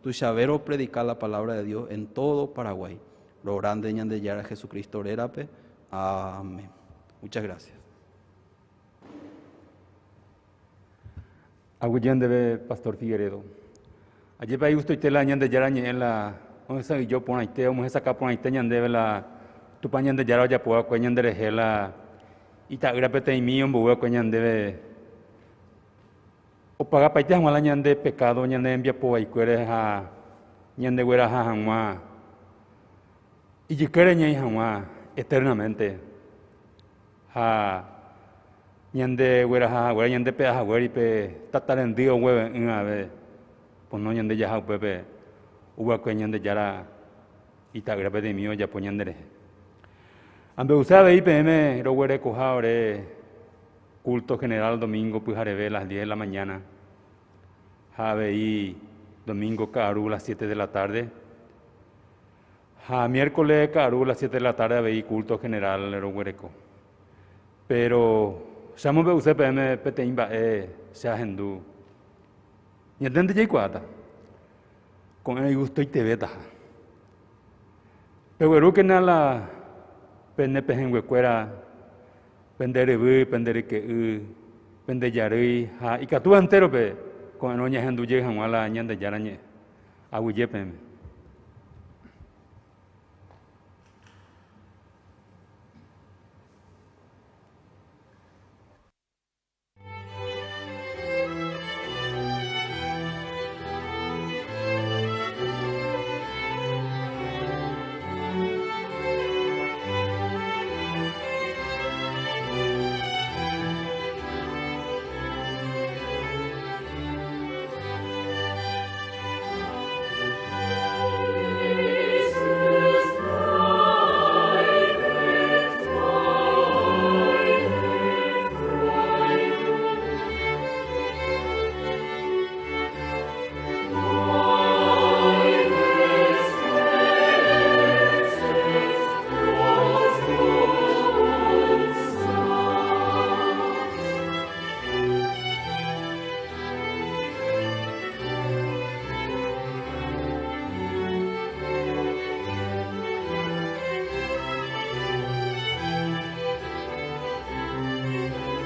tu chavero predicar la palabra de Dios en todo Paraguay. Lo grande de Yara Jesucristo Orape. Amén. Muchas gracias. Aguyen debe Pastor Figueredo. Allí para usted te la ñande yara en la vamos a yo por ahí te vamos a sacar por ahí te ñande la tu pañan de yara ya puedo coñan de la y ta grapete y mío buo coñan debe o paga pa te mala ñande pecado ñande envía po ahí cuere a ñande güera a jamás y yo quiere ñai jamás eternamente a ñande güera ñande pe a güera y pe tataren dio güey en a ver pues no ñande ya pepe hubo que ñande yara y ta grave de mío ya poñandere ambe usaba IPM ro güere cojaore culto general domingo pues haré las 10 de la mañana habe y domingo caru las 7 de la tarde miércoles caru las 7 de la tarde habe culto general ro güereco pero Samo be use PM peteimba se agendu. Y entende ya cuata. Con el gusto y te veta. Pero que nala pende pejenguecuera pendere pendere que pende yari ha y que tú entero pe con el oña agendu llega a la ñande yarañe. Aguye PM.